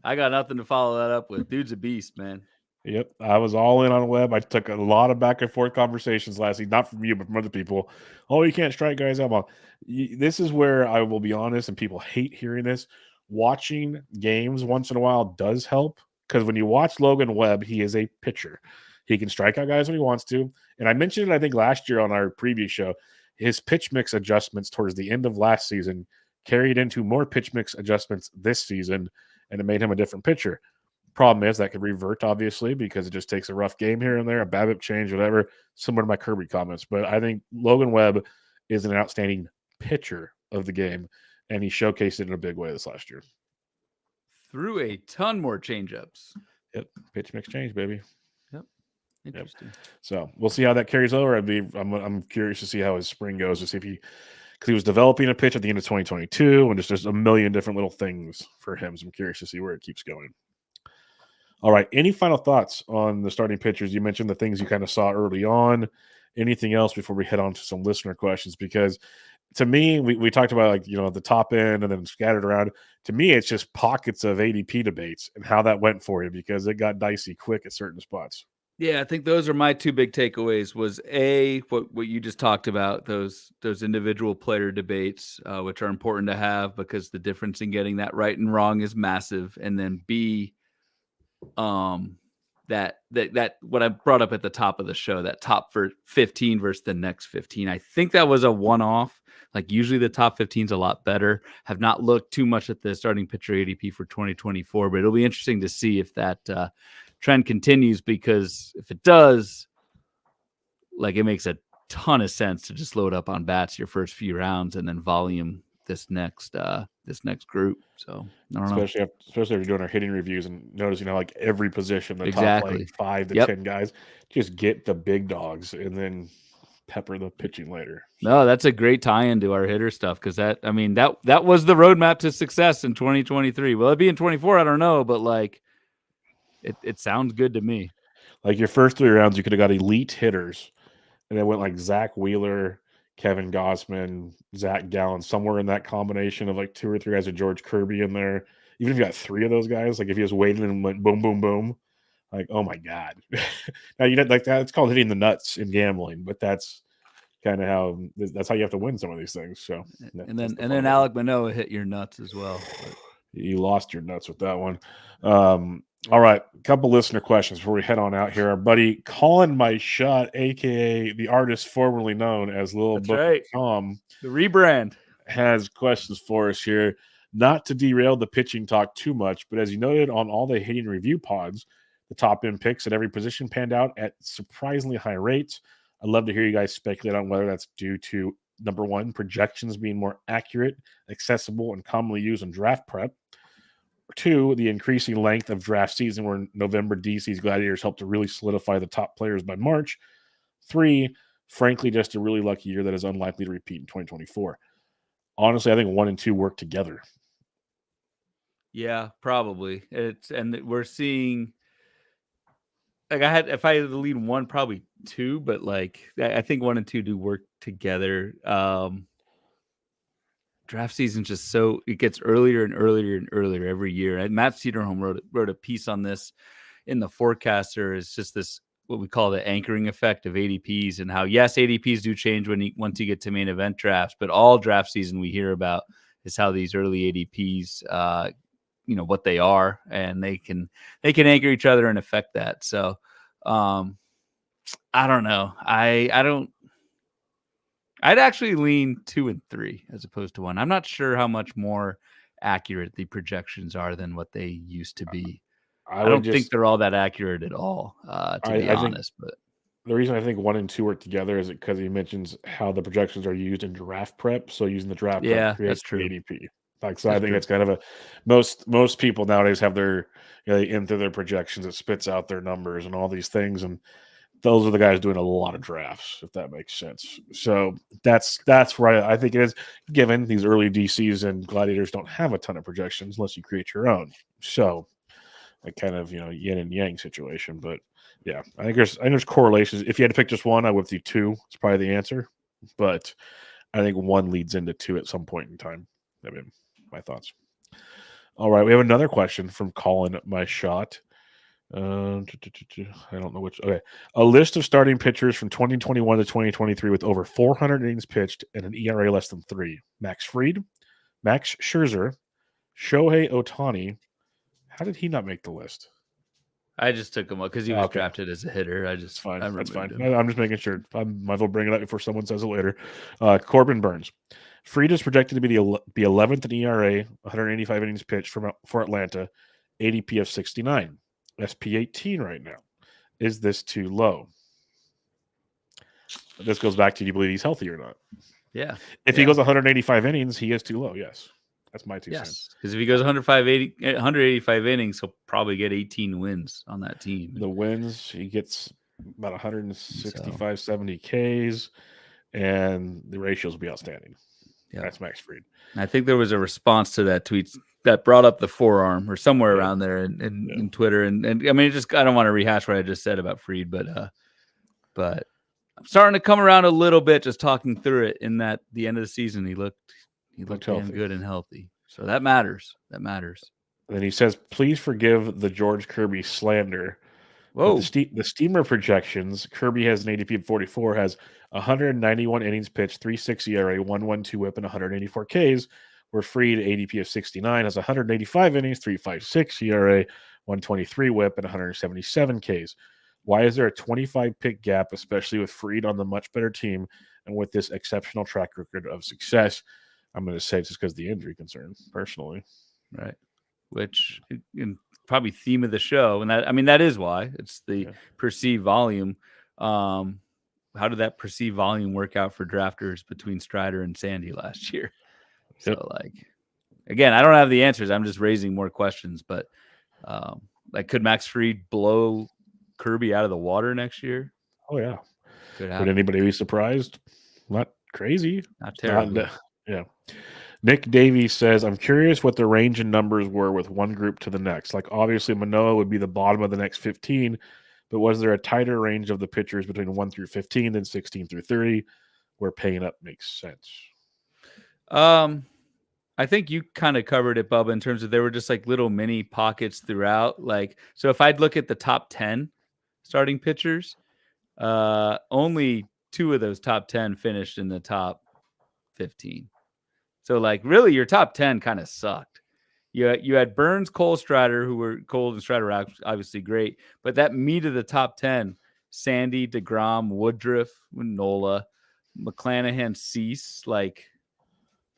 I got nothing to follow that up with. Dude's a beast, man. Yep, I was all in on Webb. I took a lot of back and forth conversations last week, not from you, but from other people. Oh, you can't strike guys out. Well, this is where I will be honest, and people hate hearing this. Watching games once in a while does help, because when you watch Logan Webb, he is a pitcher. He can strike out guys when he wants to. And I mentioned it, I think, last year on our preview show. His pitch mix adjustments towards the end of last season carried into more pitch mix adjustments this season, and it made him a different pitcher. Problem is that could revert, obviously, because it just takes a rough game here and there, a BABIP change, whatever, similar to my Kirby comments. But I think Logan Webb is an outstanding pitcher of the game, and he showcased it in a big way this last year. Threw a ton more changeups. Yep, pitch mix change, baby. Yep, interesting. Yep. So we'll see how that carries over. I'm curious to see how his spring goes, to see if because he was developing a pitch at the end of 2022, and there's a million different little things for him. So I'm curious to see where it keeps going. All right. Any final thoughts on the starting pitchers? You mentioned the things you kind of saw early on. Anything else before we head on to some listener questions? Because to me, we talked about the top end and then scattered around. To me, it's just pockets of ADP debates and how that went for you, because it got dicey quick at certain spots. Yeah, I think those are my 2 big takeaways. Was what you just talked about, those individual player debates, which are important to have because the difference in getting that right and wrong is massive. And then B, that what I brought up at the top of the show, that top for 15 versus the next 15. I think that was a one-off. Like usually the top 15 is a lot better. Have not looked too much at the starting pitcher ADP for 2024, but it'll be interesting to see if that trend continues, because if it does, like it makes a ton of sense to just load up on bats your first few rounds and then volume this next group. So I don't know. Especially if you're doing our hitting reviews and noticing like every position, the top like 5 to 10 guys, just get the big dogs and then pepper the pitching later. No, that's a great tie-in to our hitter stuff, because that was the roadmap to success in 2023. Will it be in 24? I don't know, but like it sounds good to me. Like your first 3 rounds, you could have got elite hitters, and then went like Zack Wheeler, Kevin Gausman, Zach Gallen, somewhere in that combination of like 2 or 3 guys with George Kirby in there. Even if you got 3 of those guys, like if you just waited and went boom, boom, boom, like, oh my God. Now, like that, it's called hitting the nuts in gambling, but that's kind of how that's how you have to win some of these things. So, and then Alec Manoah hit your nuts as well. But. You lost your nuts with that one. All right, a couple listener questions before we head on out here. Our buddy Calling My Shot, aka the artist formerly known as Lil Book.com, the rebrand, has questions for us here. Not to derail the pitching talk too much, but as you noted on all the hitting review pods, the top end picks at every position panned out at surprisingly high rates. I'd love to hear you guys speculate on whether that's due to, number one, projections being more accurate, accessible, and commonly used in draft prep. Or two, the increasing length of draft season where November DC's Gladiators helped to really solidify the top players by March. Three, frankly, just a really lucky year that is unlikely to repeat in 2024. Honestly, I think 1 and 2 work together. Yeah, probably. And we're seeing, like, if I had to lead 1, probably 2, but like I think 1 and 2 do work together. Draft season just so it gets earlier and earlier and earlier every year. And Matt Cedarholm wrote a piece on this in the Forecaster. It's just this what we call the anchoring effect of ADPs, and how yes, ADPs do change once you get to main event drafts, but all draft season we hear about is how these early ADPs, what they are, and they can anchor each other and affect that. So I don't know. I'd actually lean 2 and 3 as opposed to 1. I'm not sure how much more accurate the projections are than what they used to be. I don't think they're all that accurate at all, to be honest. But the reason I think 1 and 2 work together is because he mentions how the projections are used in draft prep. So using the draft prep creates the ADP. I think it's kind of most people nowadays have their they enter their projections. It spits out their numbers and all these things, and those are the guys doing a lot of drafts, if that makes sense. So that's where I think it is, given these early DCs and Gladiators don't have a ton of projections unless you create your own. So like kind of yin and yang situation. But yeah, I think there's correlations. If you had to pick just one, I would do 2. It's probably the answer. But I think 1 leads into 2 at some point in time. I mean, my thoughts. All right, we have another question from Calling My Shot. I don't know which. Okay. A list of starting pitchers from 2021 to 2023 with over 400 innings pitched and an ERA less than 3. Max Fried, Max Scherzer, Shohei Ohtani. How did he not make the list? I just took him up because he was drafted as a hitter. That's fine. I'm just making sure. I might as well bring it up before someone says it later. Corbin Burnes. Fried is projected to be 11th in ERA, 185 innings pitched for Atlanta, ADP of 69. SP 18 right now. Is this too low? This goes back to, do you believe he's healthy or not? Yeah. If he goes 185 innings, he is too low. Yes. That's my 2 cents. Because if he goes 185 innings, he'll probably get 18 wins on that team. The wins, he gets about 165, 70 Ks, and the ratios will be outstanding. Yeah. That's Max Fried. I think there was a response to that tweet that brought up the forearm or somewhere around there in Twitter. And I mean, I don't want to rehash what I just said about Fried, but I'm starting to come around a little bit just talking through it. In that the end of the season, he looked damn good and healthy. So that matters. And then he says, please forgive the George Kirby slander. Whoa. The Steamer projections, Kirby has an ADP of 44, has 191 innings pitched, 3.6 ERA, 1.12 WHIP, and 184 Ks. Where Fried, ADP of 69, has 185 innings, 3.56 ERA, 123 WHIP, and 177 Ks. Why is there a 25 pick gap, especially with Fried on the much better team and with this exceptional track record of success? I'm going to say it's just because of the injury concern, personally. Right. Which probably theme of the show. And that is why. It's the perceived volume. How did that perceived volume work out for drafters between Strider and Sandy last year? So, again, I don't have the answers. I'm just raising more questions. But, could Max Fried blow Kirby out of the water next year? Oh, yeah. Could anybody be surprised? Not crazy. Not terrible. Yeah. Nick Davies says, I'm curious what the range in numbers were with one group to the next. Like, obviously, Manoah would be the bottom of the next 15, but was there a tighter range of the pitchers between 1 through 15 than 16 through 30 where paying up makes sense? I think you kind of covered it, Bubba, in terms of there were just like little mini pockets throughout. So if I'd look at the top 10 starting pitchers, only 2 of those top 10 finished in the top 15. So like really your top 10 kind of sucked. You had Burnes, Cole, Strider, who were Cole and Strider were obviously great, but that meat of the top 10, Sandy, DeGrom, Woodruff, Nola, McClanahan, Cease, like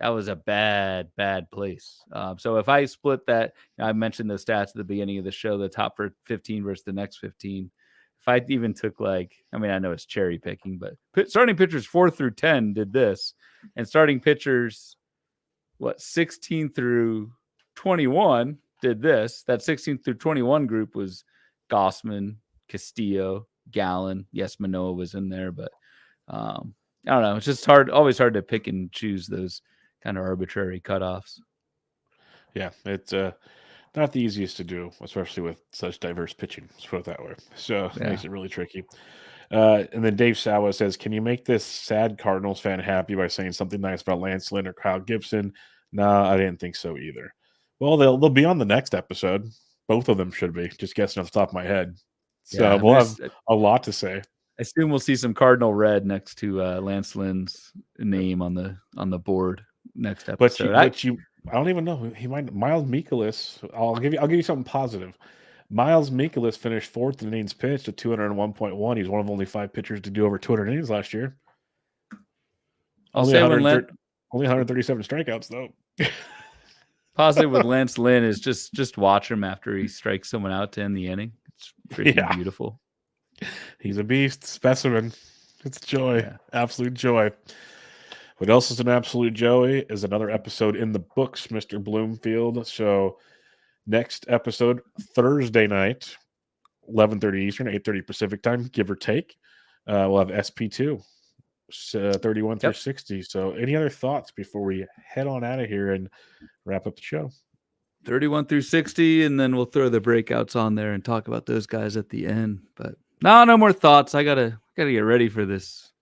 that was a bad place. So if I split that, I mentioned the stats at the beginning of the show, the top 15 versus the next 15. If I even took I know it's cherry picking, but starting pitchers 4 through 10 did this, and starting pitchers 16 through 21 did this. That 16 through 21 group was Gausman, Castillo, Gallen. Yes, Manoah was in there, but I don't know. It's just always hard to pick and choose those kind of arbitrary cutoffs. Yeah, it's not the easiest to do, especially with such diverse pitching. Let's put it that way. So it makes it really tricky. And then Dave Sawa says, can you make this sad Cardinals fan happy by saying something nice about Lance Lynn or Kyle Gibson? Nah, I didn't think so either. Well, they'll be on the next episode. Both of them should be. Just guessing off the top of my head. So we'll have a lot to say. I assume we'll see some Cardinal red next to Lance Lynn's name on the board next episode. But I don't even know. He might. Miles Mikolas. I'll give you something positive. Miles Mikolas finished 4th in innings pitched at 201.1. He's one of only 5 pitchers to do over 200 innings last year. Only 137 strikeouts though. Positive with Lance Lynn is just watch him after he strikes someone out to end the inning. It's freaking beautiful. He's a beast, specimen. It's joy, absolute joy. What else is an absolute joy is another episode in the books, Mr. Bloomfield. So next episode, Thursday night, 11:30 Eastern, 8:30 Pacific time, give or take. We'll have SP2, 31 through 60. So any other thoughts before we head on out of here and wrap up the show? 31 through 60, and then we'll throw the breakouts on there and talk about those guys at the end. But no more thoughts. I gotta get ready for this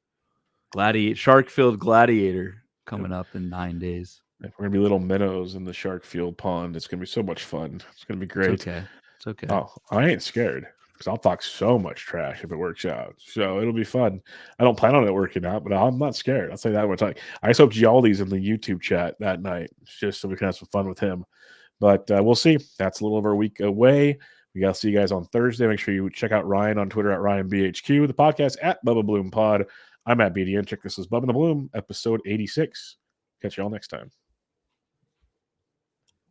shark-filled gladiator coming up in 9 days. We're gonna be little minnows in the shark-filled pond. It's gonna be so much fun. It's gonna be great. It's okay. Oh, I ain't scared because I'll talk so much trash if it works out. So it'll be fun. I don't plan on it working out, but I'm not scared. I'll say that much. I just hope Gialdi's in the YouTube chat that night, just so we can have some fun with him. But we'll see. That's a little over a week away. We got to see you guys on Thursday. Make sure you check out Ryan on Twitter at RyanBHQ, the podcast at Bubba Bloom Pod. I'm at BDN. This is Bubba the Bloom, episode 86. Catch you all next time.